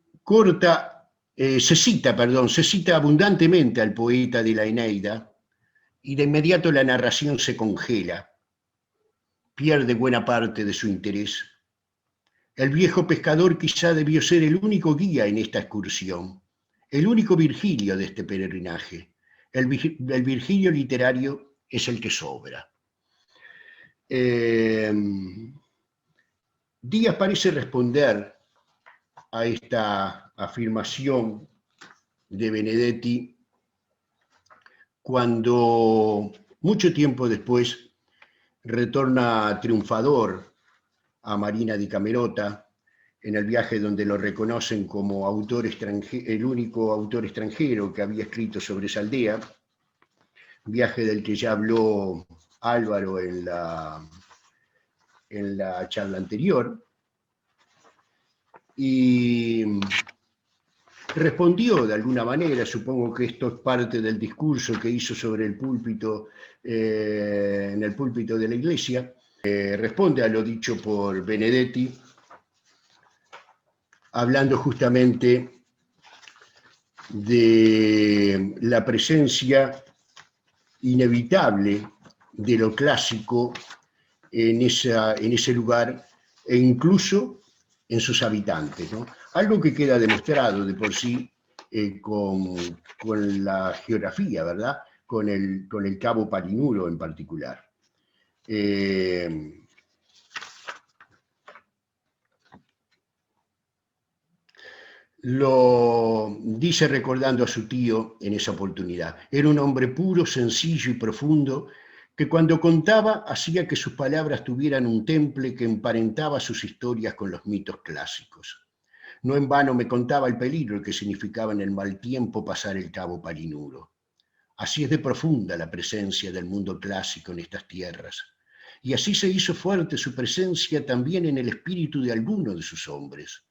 cita abundantemente al poeta de la Eneida, y de inmediato la narración se congela, pierde buena parte de su interés. El viejo pescador quizá debió ser el único guía en esta excursión, el único Virgilio de este peregrinaje. El Virgilio literario es el que sobra. Díaz parece responder a esta afirmación de Benedetti cuando, mucho tiempo después, retorna triunfador a Marina di Camerota en el viaje donde lo reconocen como el único autor extranjero que había escrito sobre esa aldea, viaje del que ya habló Álvaro en la charla anterior, y respondió de alguna manera, supongo que esto es parte del discurso que hizo sobre el púlpito, en el púlpito de la iglesia, responde a lo dicho por Benedetti, hablando justamente de la presencia inevitable de lo clásico en ese lugar e incluso en sus habitantes, ¿no? Algo que queda demostrado de por sí con la geografía, ¿verdad? Con el cabo Palinuro en particular. dice recordando a su tío en esa oportunidad. Era un hombre puro, sencillo y profundo, que cuando contaba hacía que sus palabras tuvieran un temple que emparentaba sus historias con los mitos clásicos. No en vano me contaba el peligro que significaba en el mal tiempo pasar el cabo Palinuro. Así es de profunda la presencia del mundo clásico en estas tierras. Y así se hizo fuerte su presencia también en el espíritu de algunos de sus hombres.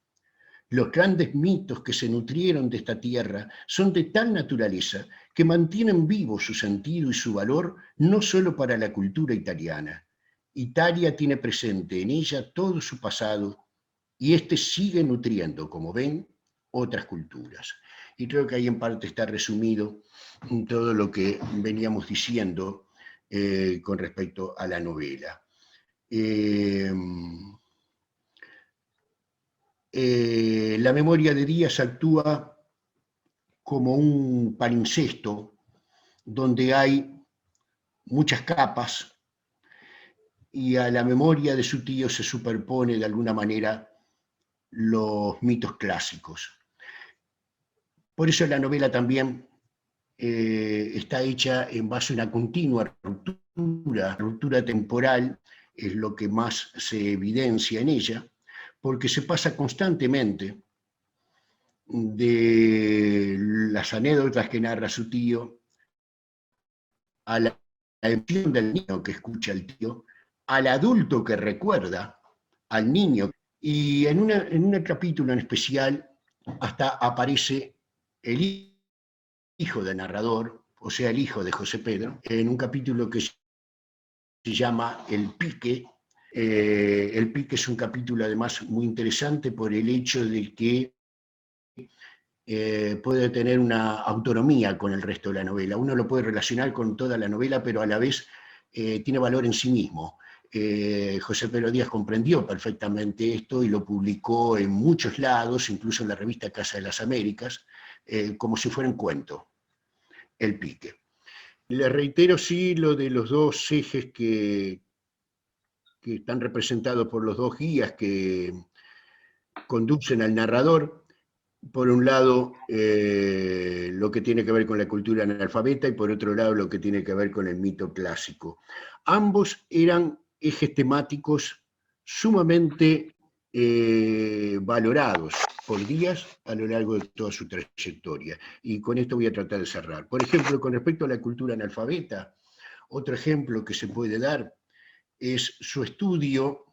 Los grandes mitos que se nutrieron de esta tierra son de tal naturaleza que mantienen vivo su sentido y su valor no solo para la cultura italiana. Italia tiene presente en ella todo su pasado y este sigue nutriendo, como ven, otras culturas. Y creo que ahí en parte está resumido todo lo que veníamos diciendo con respecto a la novela. La memoria de Díaz actúa como un palincesto donde hay muchas capas y a la memoria de su tío se superpone de alguna manera los mitos clásicos. Por eso la novela también está hecha en base a una continua ruptura temporal, es lo que más se evidencia en ella, porque se pasa constantemente de las anécdotas que narra su tío a la emoción del niño que escucha al tío, al adulto que recuerda al niño. Y en un capítulo en especial hasta aparece el hijo del narrador, o sea, el hijo de José Pedro, en un capítulo que se llama El Pique. El Pique es un capítulo además muy interesante por el hecho de que puede tener una autonomía con el resto de la novela. Uno lo puede relacionar con toda la novela, pero a la vez tiene valor en sí mismo. José Pedro Díaz comprendió perfectamente esto y lo publicó en muchos lados, incluso en la revista Casa de las Américas, como si fuera un cuento, El Pique. Le reitero, sí, lo de los dos ejes que están representados por los dos guías que conducen al narrador. Por un lado, lo que tiene que ver con la cultura analfabeta y por otro lado, lo que tiene que ver con el mito clásico. Ambos eran ejes temáticos sumamente valorados por Díaz a lo largo de toda su trayectoria. Y con esto voy a tratar de cerrar. Por ejemplo, con respecto a la cultura analfabeta, otro ejemplo que se puede dar es su estudio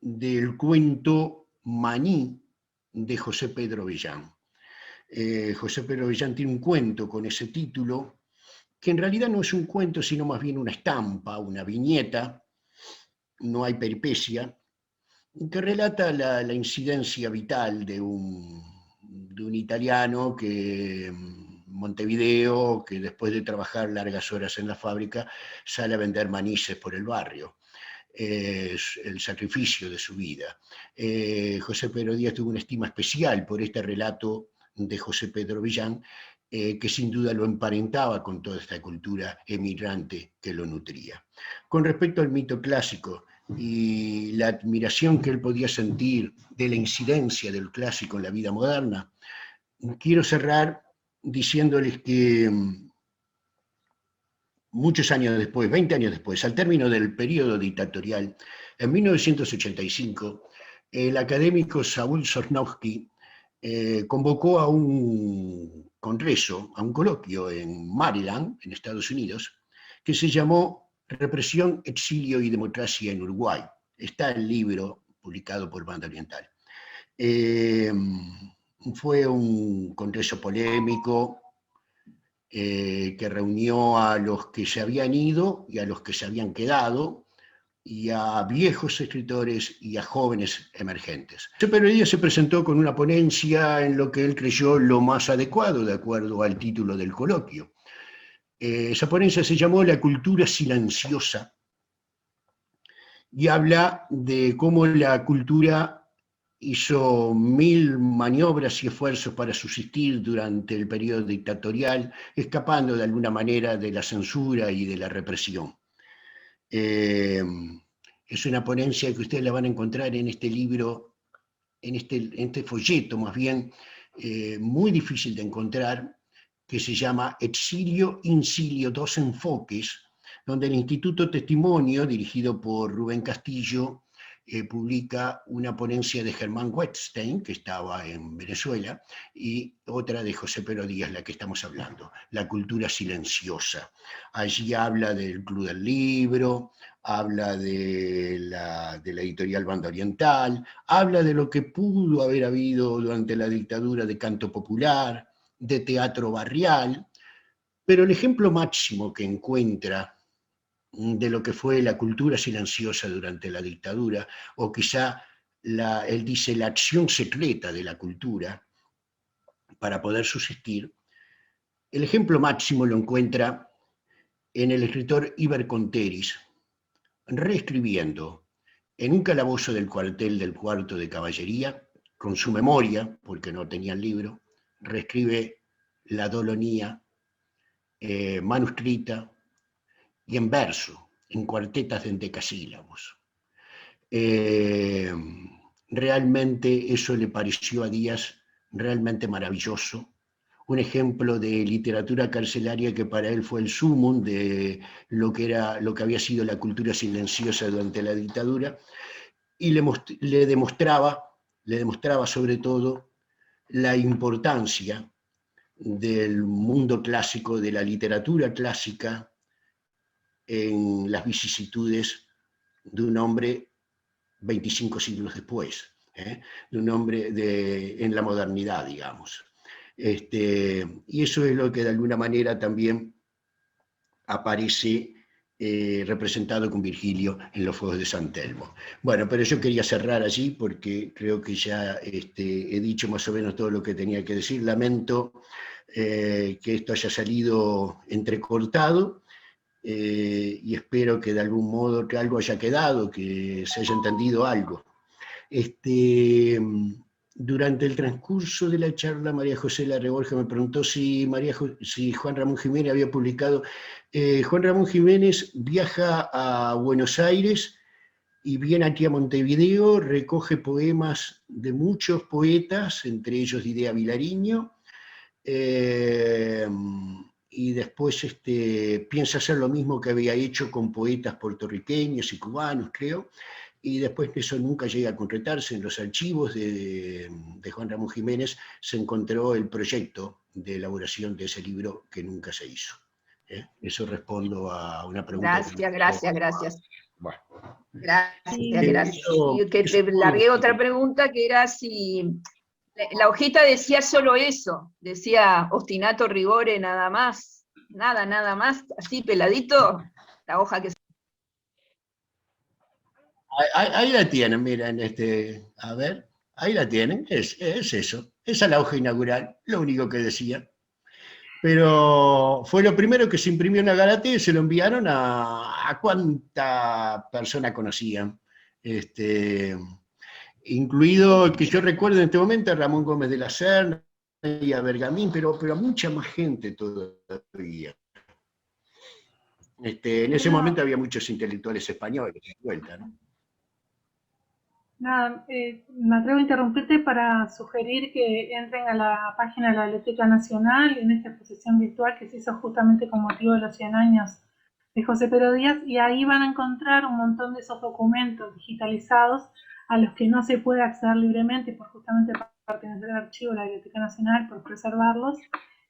del cuento Maní de José Pedro Villán. José Pedro Villán tiene un cuento con ese título, que en realidad no es un cuento, sino más bien una estampa, una viñeta, no hay peripecia, que relata la incidencia vital de un italiano que Montevideo, que después de trabajar largas horas en la fábrica, sale a vender manices por el barrio. El sacrificio de su vida. José Pedro Díaz tuvo una estima especial por este relato de José Pedro Villán, que sin duda lo emparentaba con toda esta cultura emigrante que lo nutría. Con respecto al mito clásico y la admiración que él podía sentir de la incidencia del clásico en la vida moderna, quiero cerrar diciéndoles que muchos años después, 20 años después, al término del periodo dictatorial, en 1985, el académico Saúl Sosnowski convocó a un congreso, a un coloquio en Maryland, en Estados Unidos, que se llamó Represión, Exilio y Democracia en Uruguay. Está el libro publicado por Banda Oriental. Fue un congreso polémico, que reunió a los que se habían ido y a los que se habían quedado, y a viejos escritores y a jóvenes emergentes. Pero ella se presentó con una ponencia en lo que él creyó lo más adecuado, de acuerdo al título del coloquio. Esa ponencia se llamó La cultura silenciosa y habla de cómo la cultura hizo 1000 maniobras y esfuerzos para subsistir durante el periodo dictatorial, escapando de alguna manera de la censura y de la represión. Es una ponencia que ustedes la van a encontrar en este libro, en este folleto más bien, muy difícil de encontrar, que se llama Exilio, Incilio, dos enfoques, donde el Instituto Testimonio, dirigido por Rubén Castillo, publica una ponencia de Germán Wettstein, que estaba en Venezuela, y otra de José Pero Díaz, la que estamos hablando, La cultura silenciosa. Allí habla del Club del Libro, habla de la editorial Banda Oriental, habla de lo que pudo haber habido durante la dictadura de canto popular, de teatro barrial, pero el ejemplo máximo que encuentra de lo que fue la cultura silenciosa durante la dictadura, o quizá él dice la acción secreta de la cultura para poder subsistir, el ejemplo máximo lo encuentra en el escritor Iber Conteris, reescribiendo en un calabozo del cuartel del cuarto de caballería, con su memoria, porque no tenía el libro, reescribe La Dolonía, manuscrita y en verso, en cuartetas de endecasílabos. Realmente eso le pareció a Díaz realmente maravilloso, un ejemplo de literatura carcelaria que para él fue el sumum de lo que había sido la cultura silenciosa durante la dictadura, y le demostraba sobre todo la importancia del mundo clásico, de la literatura clásica, en las vicisitudes de un hombre 25 siglos después, de un hombre en la modernidad, digamos. Y eso es lo que de alguna manera también aparece representado con Virgilio en los Fuegos de San Telmo. Bueno, pero yo quería cerrar allí porque creo que ya he dicho más o menos todo lo que tenía que decir. Lamento que esto haya salido entrecortado, y espero que de algún modo que algo haya quedado, que se haya entendido algo. Durante el transcurso de la charla, María José Larreborja me preguntó si Juan Ramón Jiménez había publicado. Juan Ramón Jiménez viaja a Buenos Aires y viene aquí a Montevideo, recoge poemas de muchos poetas, entre ellos de Idea Vilariño, y después piensa hacer lo mismo que había hecho con poetas puertorriqueños y cubanos, creo, y después eso nunca llega a concretarse. En los archivos de Juan Ramón Jiménez se encontró el proyecto de elaboración de ese libro que nunca se hizo. Eso respondo a una pregunta. Gracias. Bueno. Gracias. Y que te largué otra pregunta, que era si la hojita decía solo eso, decía ostinato rigore nada más, nada más, así peladito, la hoja que... Ahí la tienen, miren, a ver, ahí la tienen, es eso, esa es la hoja inaugural, lo único que decía. Pero fue lo primero que se imprimió en la Galatea y se lo enviaron a cuánta persona conocían. Incluido, que yo recuerdo en este momento, a Ramón Gómez de la Serna y a Bergamín, pero a mucha más gente todavía. En ese momento había muchos intelectuales españoles de vuelta, ¿no? Nada, me atrevo a interrumpirte para sugerir que entren a la página de la Biblioteca Nacional en esta exposición virtual que se hizo justamente con motivo de los 100 años de José Pero Díaz, y ahí van a encontrar un montón de esos documentos digitalizados a los que no se puede acceder libremente por justamente pertenecer al archivo de la Biblioteca Nacional, por preservarlos,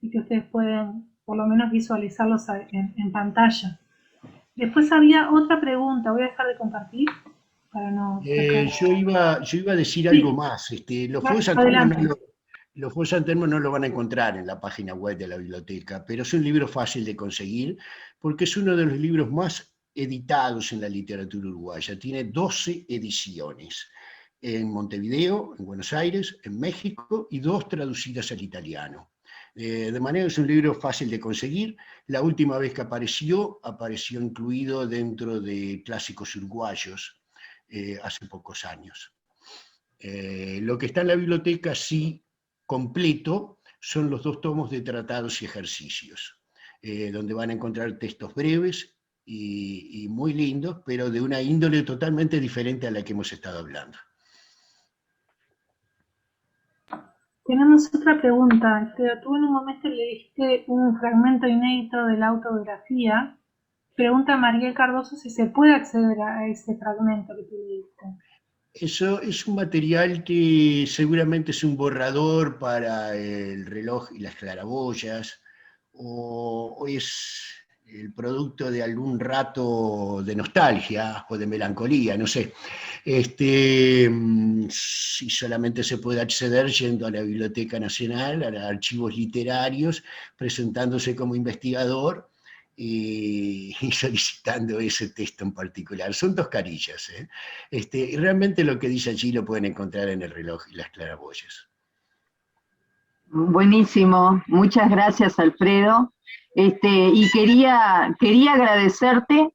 y que ustedes pueden por lo menos visualizarlos en pantalla. Después había otra pregunta, voy a dejar de compartir. Para no yo iba a decir algo más. Los Fuegos de San Telmo no lo van a encontrar en la página web de la biblioteca, pero es un libro fácil de conseguir porque es uno de los libros más editados en la literatura uruguaya. Tiene 12 ediciones en Montevideo, en Buenos Aires, en México, y 2 traducidas al italiano. De manera que es un libro fácil de conseguir. La última vez que apareció incluido dentro de clásicos uruguayos, hace pocos años. Lo que está en la biblioteca, sí, completo, son los 2 tomos de tratados y ejercicios, donde van a encontrar textos breves y muy lindos, pero de una índole totalmente diferente a la que hemos estado hablando. Tenemos otra pregunta. Alfredo, tú en un momento leíste un fragmento inédito de la autobiografía. Pregunta Mariel Cardoso si se puede acceder a ese fragmento que tú leíste. Eso es un material que seguramente es un borrador para el reloj y las claraboyas, o es el producto de algún rato de nostalgia o de melancolía, no sé. Si solamente se puede acceder yendo a la Biblioteca Nacional, a los archivos literarios, presentándose como investigador y solicitando ese texto en particular. Son 2 carillas, ¿eh? Y realmente lo que dice allí lo pueden encontrar en el reloj y las claraboyas. Buenísimo, muchas gracias, Alfredo. Y quería agradecerte,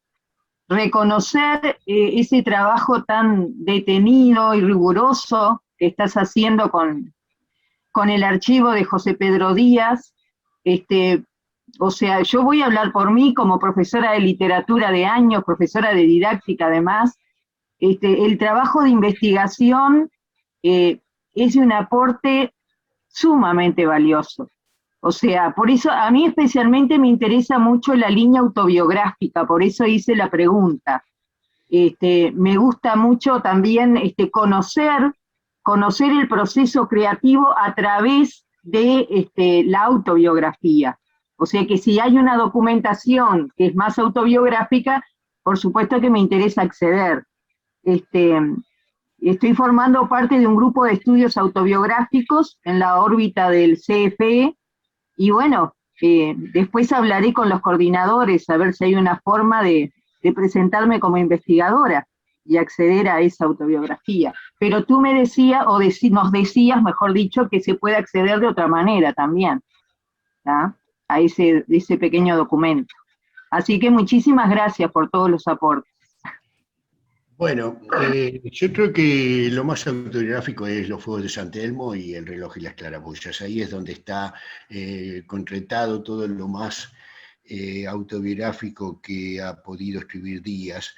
reconocer ese trabajo tan detenido y riguroso que estás haciendo con el archivo de José Pedro Díaz. O sea, yo voy a hablar por mí como profesora de literatura de años, profesora de didáctica además. El trabajo de investigación es de un aporte sumamente valioso. O sea, por eso a mí especialmente me interesa mucho la línea autobiográfica, por eso hice la pregunta. Me gusta mucho también conocer el proceso creativo a través de la autobiografía. O sea que si hay una documentación que es más autobiográfica, por supuesto que me interesa acceder. Estoy formando parte de un grupo de estudios autobiográficos en la órbita del CFE, y bueno, después hablaré con los coordinadores a ver si hay una forma de presentarme como investigadora y acceder a esa autobiografía. Pero tú me decías, nos decías, mejor dicho, que se puede acceder de otra manera también, ¿tá? A ese pequeño documento. Así que muchísimas gracias por todos los aportes. Bueno, yo creo que lo más autobiográfico es Los Fuegos de San Telmo y El reloj y las claraboyas. Ahí es donde está concretado todo lo más autobiográfico que ha podido escribir Díaz.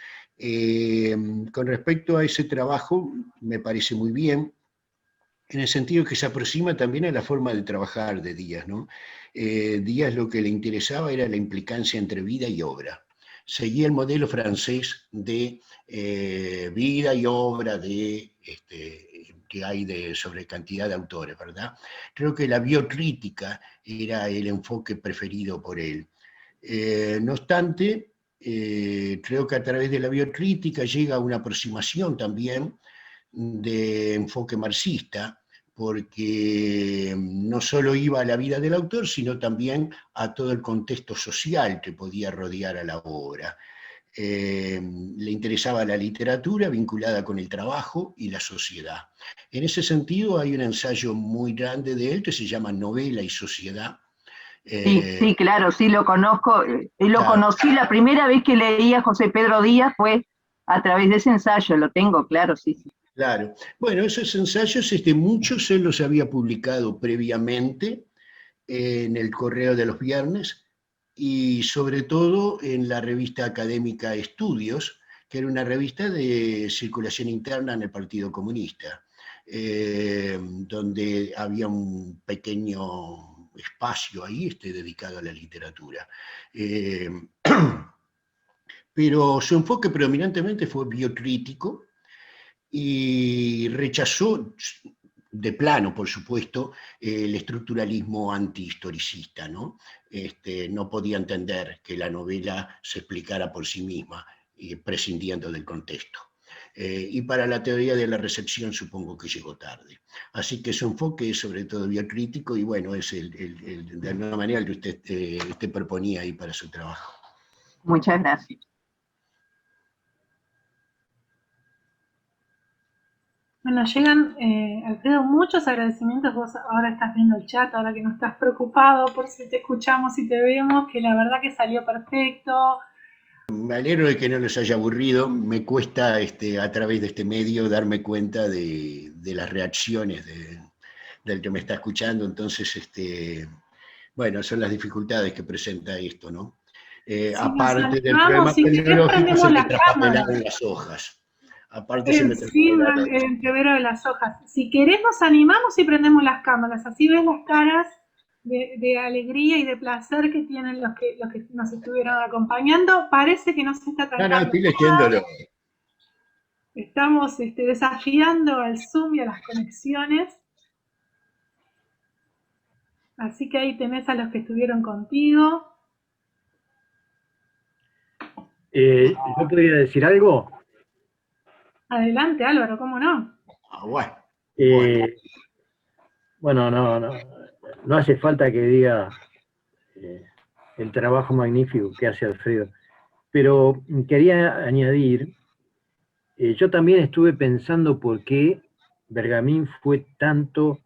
Con respecto a ese trabajo, me parece muy bien, en el sentido que se aproxima también a la forma de trabajar de Díaz, ¿no? Díaz lo que le interesaba era la implicancia entre vida y obra. Seguía el modelo francés de vida y obra que hay sobre cantidad de autores, ¿verdad? Creo que la biocrítica era el enfoque preferido por él. No obstante, creo que a través de la biocrítica llega a una aproximación también de enfoque marxista, porque no solo iba a la vida del autor, sino también a todo el contexto social que podía rodear a la obra. Le interesaba la literatura vinculada con el trabajo y la sociedad. En ese sentido hay un ensayo muy grande de él que se llama Novela y Sociedad. Sí, claro, sí lo conozco. Lo conocí la primera vez que leí a José Pedro Díaz fue a través de ese ensayo, lo tengo, claro, sí. Claro. Bueno, esos ensayos, muchos él los había publicado previamente en el Correo de los Viernes y sobre todo en la revista académica Estudios, que era una revista de circulación interna en el Partido Comunista, donde había un pequeño espacio ahí dedicado a la literatura. Pero su enfoque predominantemente fue biocrítico, y rechazó de plano, por supuesto, el estructuralismo antihistoricista, ¿no? No podía entender que la novela se explicara por sí misma, prescindiendo del contexto. Y para la teoría de la recepción supongo que llegó tarde. Así que su enfoque es sobre todo biocrítico y bueno, es de alguna manera el que usted proponía ahí para su trabajo. Muchas gracias. Bueno, llegan, Alfredo, muchos agradecimientos. Vos ahora estás viendo el chat, ahora que no estás preocupado por si te escuchamos y te vemos, que la verdad que salió perfecto. Me alegro de que no les haya aburrido. Me cuesta a través de este medio darme cuenta de las reacciones del que me está escuchando. Entonces, bueno, son las dificultades que presenta esto, ¿no? Aparte del problema tecnológico, es el que traspapelar en las hojas. Aparte se me Sí, el entrevero de las hojas. Si querés nos animamos y prendemos las cámaras, así ves las caras de alegría y de placer que tienen los que nos estuvieron acompañando. Parece que no se está tratando. No, estoy leyéndolo. Estamos desafiando al Zoom y a las conexiones. Así que ahí tenés a los que estuvieron contigo. ¿Yo podría decir algo? Adelante, Álvaro, ¿cómo no? Bueno, no hace falta que diga el trabajo magnífico que hace Alfredo, pero quería añadir, yo también estuve pensando por qué Bergamín fue tanto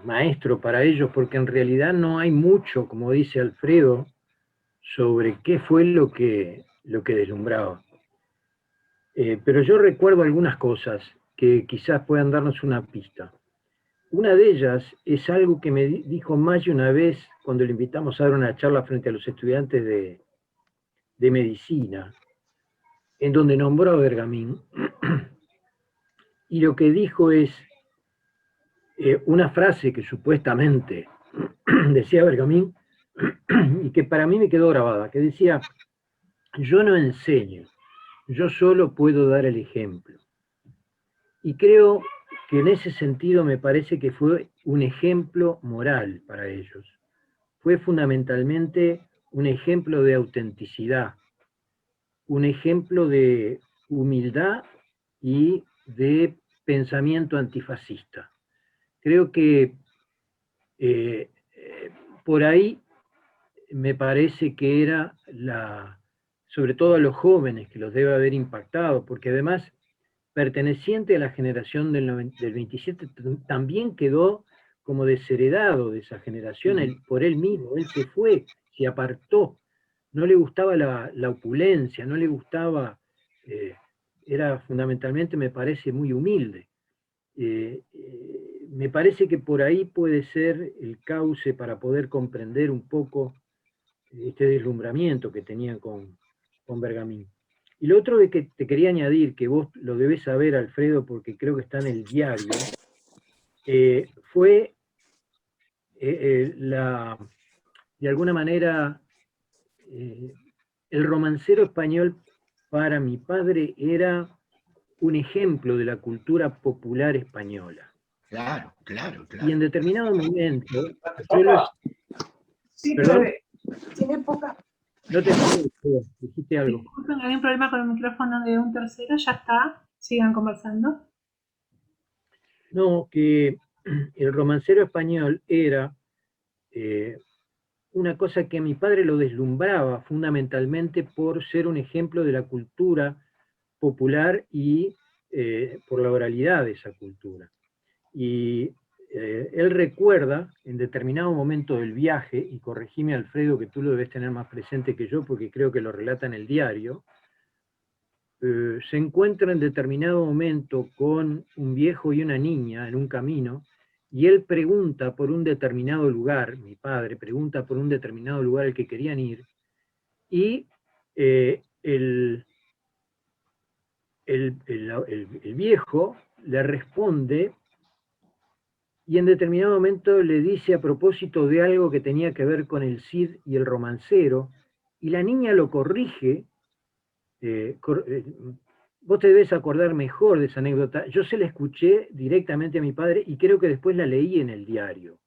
maestro para ellos, porque en realidad no hay mucho, como dice Alfredo, sobre qué fue lo que deslumbraba. Pero yo recuerdo algunas cosas que quizás puedan darnos una pista. Una de ellas es algo que me dijo Maggi una vez cuando le invitamos a dar una charla frente a los estudiantes de medicina, en donde nombró a Bergamín, y lo que dijo es una frase que supuestamente decía Bergamín, y que para mí me quedó grabada, que decía: yo no enseño, yo solo puedo dar el ejemplo. Y creo que en ese sentido me parece que fue un ejemplo moral para ellos. Fue fundamentalmente un ejemplo de autenticidad, un ejemplo de humildad y de pensamiento antifascista. Creo que por ahí me parece que era sobre todo a los jóvenes, que los debe haber impactado, porque además, perteneciente a la generación del 27, también quedó como desheredado de esa generación por él mismo. Él se fue, se apartó, no le gustaba la opulencia, no le gustaba, era fundamentalmente, me parece, muy humilde. Me parece que por ahí puede ser el cauce para poder comprender un poco este deslumbramiento que tenían con Bergamín. Y lo otro que te quería añadir, que vos lo debés saber, Alfredo, porque creo que está en el diario, fue de alguna manera, el romancero español para mi padre era un ejemplo de la cultura popular española. Claro. Y en determinado momento, Sí, ¿perdón? tiene poca. No te escuché, dijiste algo. Disculpen, hay un problema con el micrófono de un tercero, ya está, sigan conversando. No, que el romancero español era una cosa que a mi padre lo deslumbraba fundamentalmente por ser un ejemplo de la cultura popular y por la oralidad de esa cultura. Y él recuerda en determinado momento del viaje, y corregime, Alfredo, que tú lo debes tener más presente que yo porque creo que lo relata en el diario, se encuentra en determinado momento con un viejo y una niña en un camino, y él pregunta por un determinado lugar, mi padre pregunta por un determinado lugar al que querían ir, y el viejo le responde, y en determinado momento le dice a propósito de algo que tenía que ver con el Cid y el romancero, y la niña lo corrige. Vos te debes acordar mejor de esa anécdota. Yo se la escuché directamente a mi padre y creo que después la leí en el diario.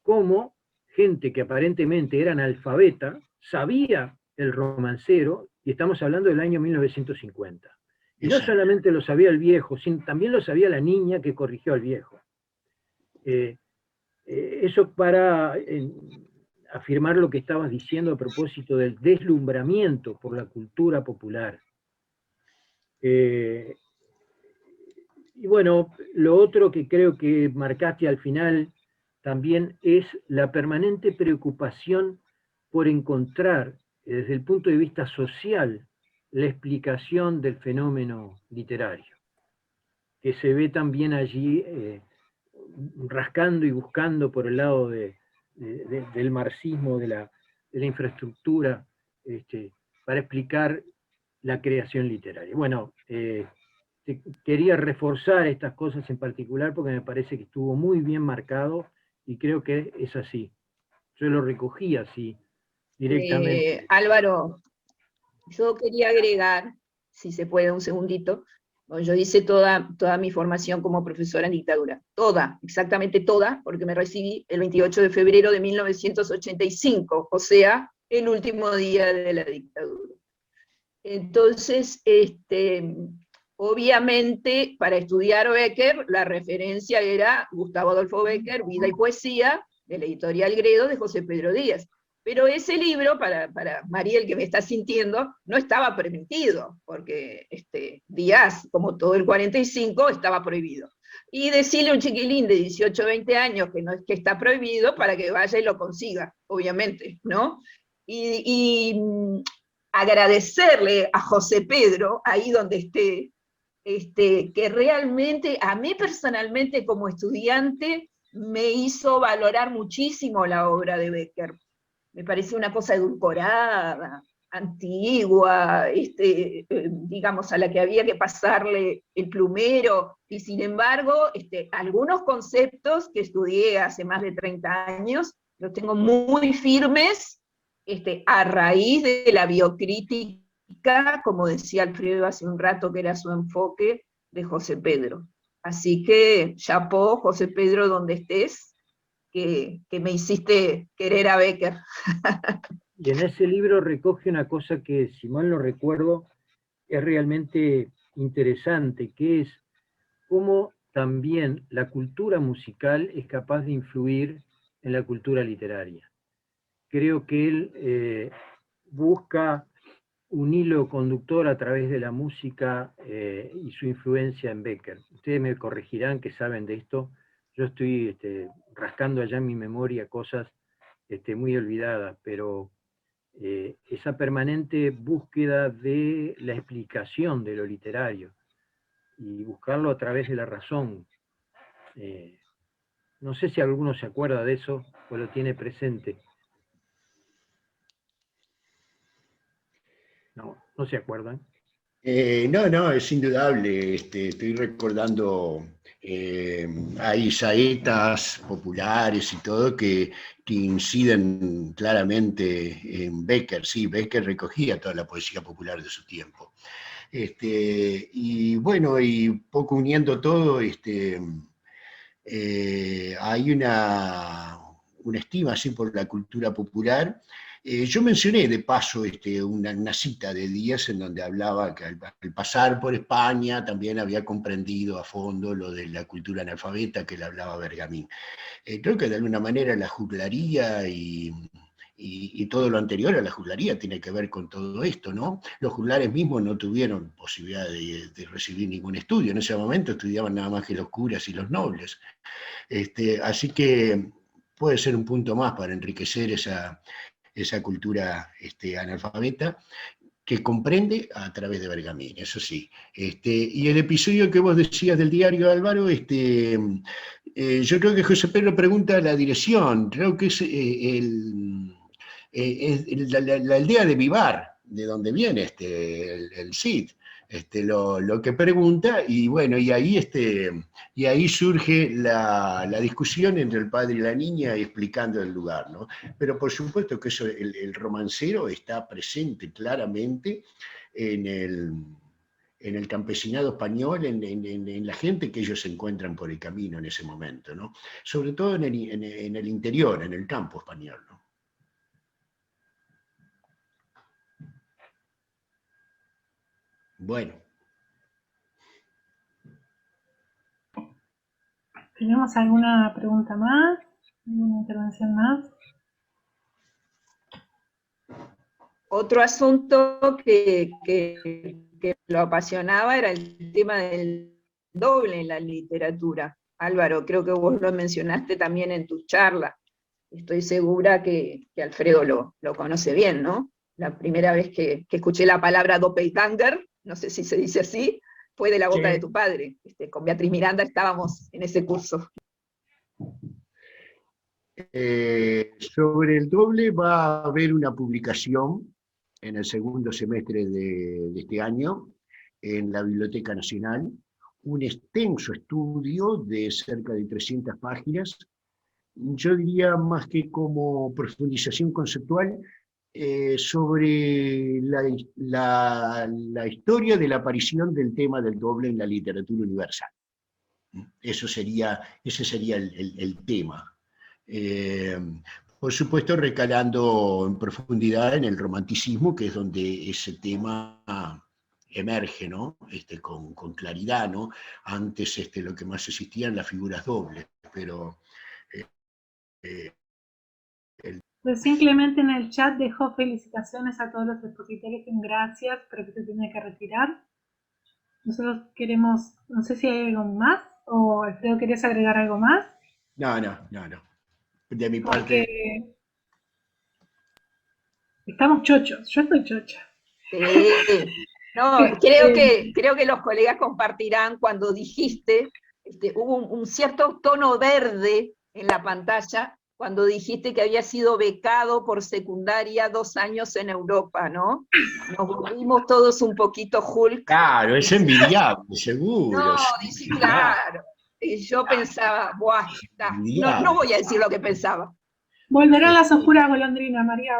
Cómo gente que aparentemente era analfabeta sabía el romancero, y estamos hablando del año 1950. Y no solamente lo sabía el viejo, sino también lo sabía la niña que corrigió al viejo. Eso para afirmar lo que estabas diciendo a propósito del deslumbramiento por la cultura popular. Y bueno, lo otro que creo que marcaste al final también es la permanente preocupación por encontrar, desde el punto de vista social, la explicación del fenómeno literario, que se ve también allí rascando y buscando por el lado del marxismo, de la infraestructura, para explicar la creación literaria. Bueno, quería reforzar estas cosas en particular porque me parece que estuvo muy bien marcado y creo que es así. Yo lo recogí así, directamente. Álvaro, yo quería agregar, si se puede un segundito, yo hice toda mi formación como profesora en dictadura, toda, exactamente toda, porque me recibí el 28 de febrero de 1985, o sea, el último día de la dictadura. Entonces, obviamente, para estudiar Bécquer, la referencia era Gustavo Adolfo Bécquer, Vida y Poesía, de la editorial Gredo, de José Pedro Díaz. Pero ese libro, para Mariel, que me está sintiendo, no estaba permitido, porque Díaz, como todo el 45, estaba prohibido. Y decirle a un chiquilín de 18 o 20 años que no es que está prohibido, para que vaya y lo consiga, obviamente, ¿no? Y agradecerle a José Pedro, ahí donde esté, que realmente a mí personalmente como estudiante me hizo valorar muchísimo la obra de Bécquer. Me parecía una cosa edulcorada, antigua, digamos, a la que había que pasarle el plumero, y sin embargo, algunos conceptos que estudié hace más de 30 años, los tengo muy firmes, a raíz de la biocrítica, como decía Alfredo hace un rato, que era su enfoque, de José Pedro. Así que, chapó, José Pedro, donde estés, que me hiciste querer a Bécquer. Y en ese libro recoge una cosa que, si mal no recuerdo, es realmente interesante, que es cómo también la cultura musical es capaz de influir en la cultura literaria. Creo que él busca un hilo conductor a través de la música y su influencia en Bécquer. Ustedes me corregirán que saben de esto. Yo estoy rascando allá en mi memoria cosas muy olvidadas, pero esa permanente búsqueda de la explicación de lo literario y buscarlo a través de la razón. No sé si alguno se acuerda de eso o lo tiene presente. No se acuerdan. No, es indudable. Estoy recordando, hay saetas populares y todo que inciden claramente en Bécquer. Sí, Bécquer recogía toda la poesía popular de su tiempo. Y bueno, y poco uniendo todo, hay una estima así por la cultura popular. Yo mencioné de paso una cita de Díaz en donde hablaba que al pasar por España también había comprendido a fondo lo de la cultura analfabeta que le hablaba Bergamín. Creo que de alguna manera la juglaría y todo lo anterior a la juglaría tiene que ver con todo esto, ¿no? Los juglares mismos no tuvieron posibilidad de recibir ningún estudio, en ese momento estudiaban nada más que los curas y los nobles. Así que puede ser un punto más para enriquecer esa cultura analfabeta, que comprende a través de Bergamín, eso sí. Y el episodio que vos decías del diario, Álvaro, yo creo que José Pedro pregunta la dirección, creo que es la aldea de Vivar, de donde viene el Cid. Lo que pregunta, y bueno, y ahí surge la discusión entre el padre y la niña explicando el lugar, ¿no? Pero por supuesto que eso, el romancero está presente claramente en el campesinado español, en la gente que ellos encuentran por el camino en ese momento, ¿no? Sobre todo en el interior, en el campo español, ¿no? Bueno. ¿Tenemos alguna pregunta más? ¿Alguna intervención más? Otro asunto que lo apasionaba era el tema del doble en la literatura. Álvaro, creo que vos lo mencionaste también en tu charla. Estoy segura que Alfredo lo conoce bien, ¿no? La primera vez que escuché la palabra doppelganger, no sé si se dice así, fue de la boca de tu padre. Con Beatriz Miranda estábamos en ese curso. Sobre el doble va a haber una publicación en el segundo semestre de este año en la Biblioteca Nacional un extenso estudio de cerca de 300 páginas, yo diría más que como profundización conceptual, sobre la historia de la aparición del tema del doble en la literatura universal. Ese sería el tema. Por supuesto, recalando en profundidad en el romanticismo, que es donde ese tema emerge, ¿no? Con claridad, ¿no? Antes lo que más existían las figuras dobles, pero... Recién Clemente en el chat dejó felicitaciones a todos los expositores, gracias, pero que se tiene que retirar. Nosotros queremos, no sé si hay algo más, o Alfredo, ¿querías agregar algo más? No. De mi parte... Estamos chochos, yo estoy chocha. No, creo que los colegas compartirán cuando dijiste, hubo un cierto tono verde en la pantalla, cuando dijiste que había sido becado por secundaria 2 años en Europa, ¿no? Nos volvimos todos un poquito Hulk. Claro, es envidiable, seguro. No, dice, claro. Y yo pensaba, buah, no voy a decir lo que pensaba. Volverán las oscuras golondrinas, María.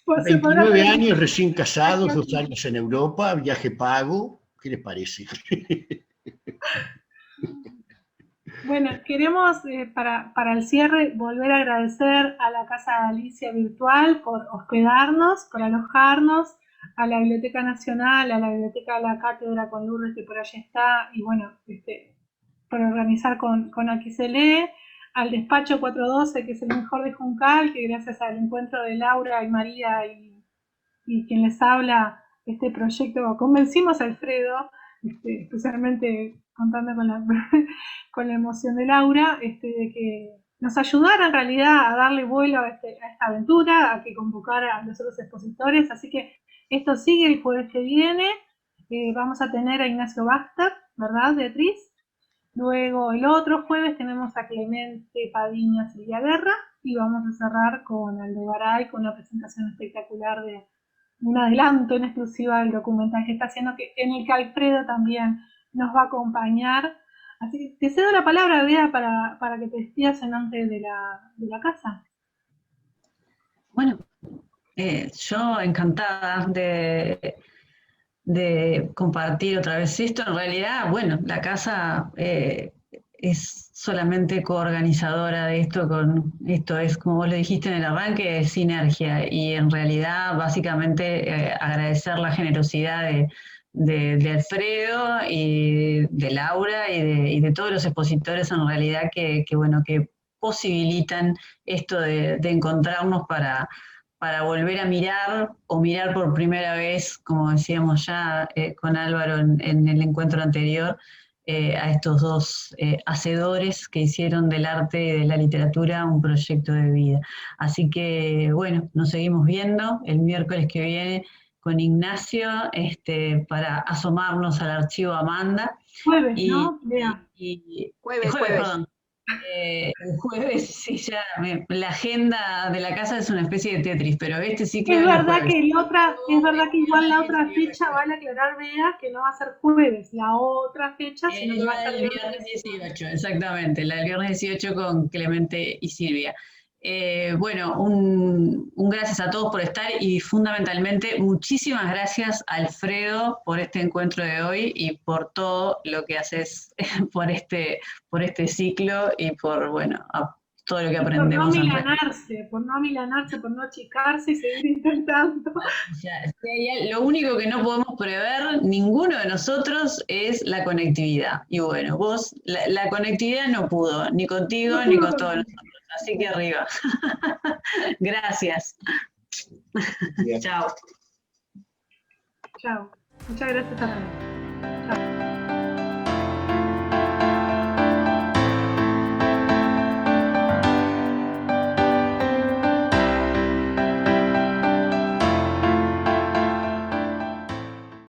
29 años, recién casados, 2 años en Europa, viaje pago. ¿Qué les parece? Bueno, queremos para el cierre volver a agradecer a la Casa de Alicia Virtual por hospedarnos, por alojarnos, a la Biblioteca Nacional, a la Biblioteca de la Cátedra con Lourdes, que por allí está, y bueno, por organizar con Aquí se lee, al Despacho 412, que es el mejor de Juncal, que gracias al encuentro de Laura y María y quien les habla, este proyecto, convencimos a Alfredo, especialmente contando con la emoción de Laura, de que nos ayudara en realidad a darle vuelo a esta aventura, a que convocara a los otros expositores, así que esto sigue el jueves que viene, vamos a tener a Ignacio Baxter, ¿verdad, Beatriz? Luego el otro jueves tenemos a Clemente Padilla Silvia Guerra, y vamos a cerrar con Aldo Garay, con una presentación espectacular de un adelanto en exclusiva del documental que está haciendo, en el que Alfredo también nos va a acompañar. Así que te cedo la palabra, Bea, para que te despidas en nombre de la casa. Bueno, yo encantada de compartir otra vez esto. En realidad, bueno, la casa es solamente coorganizadora de esto, esto es, como vos lo dijiste en el arranque, es sinergia, y en realidad básicamente agradecer la generosidad de Alfredo y de Laura y de todos los expositores en realidad que posibilitan esto de encontrarnos para volver a mirar o mirar por primera vez, como decíamos ya con Álvaro en el encuentro anterior, a estos dos hacedores que hicieron del arte y de la literatura un proyecto de vida. Así que, bueno, nos seguimos viendo el miércoles que viene con Ignacio para asomarnos al archivo Amanda. Jueves, ¿no? Jueves. Perdón. El jueves, sí, ya la agenda de la casa es una especie de Tetris, pero ciclo es verdad que igual la otra fecha, vale aclarar, Bea, que no va a ser jueves, la otra fecha, sino que va a ser el viernes 18, exactamente, la del viernes 18 con Clemente y Silvia. Bueno, un gracias a todos por estar y fundamentalmente muchísimas gracias a Alfredo por este encuentro de hoy y por todo lo que haces por este ciclo y por todo lo que aprendemos. Por no amilanarse, por no achicarse y seguir intentando. Lo único que no podemos prever, ninguno de nosotros, es la conectividad. Y bueno, vos, la conectividad no pudo, ni contigo ni con todos nosotros. Así que arriba. Gracias. Chao. Chao. Muchas gracias a todos.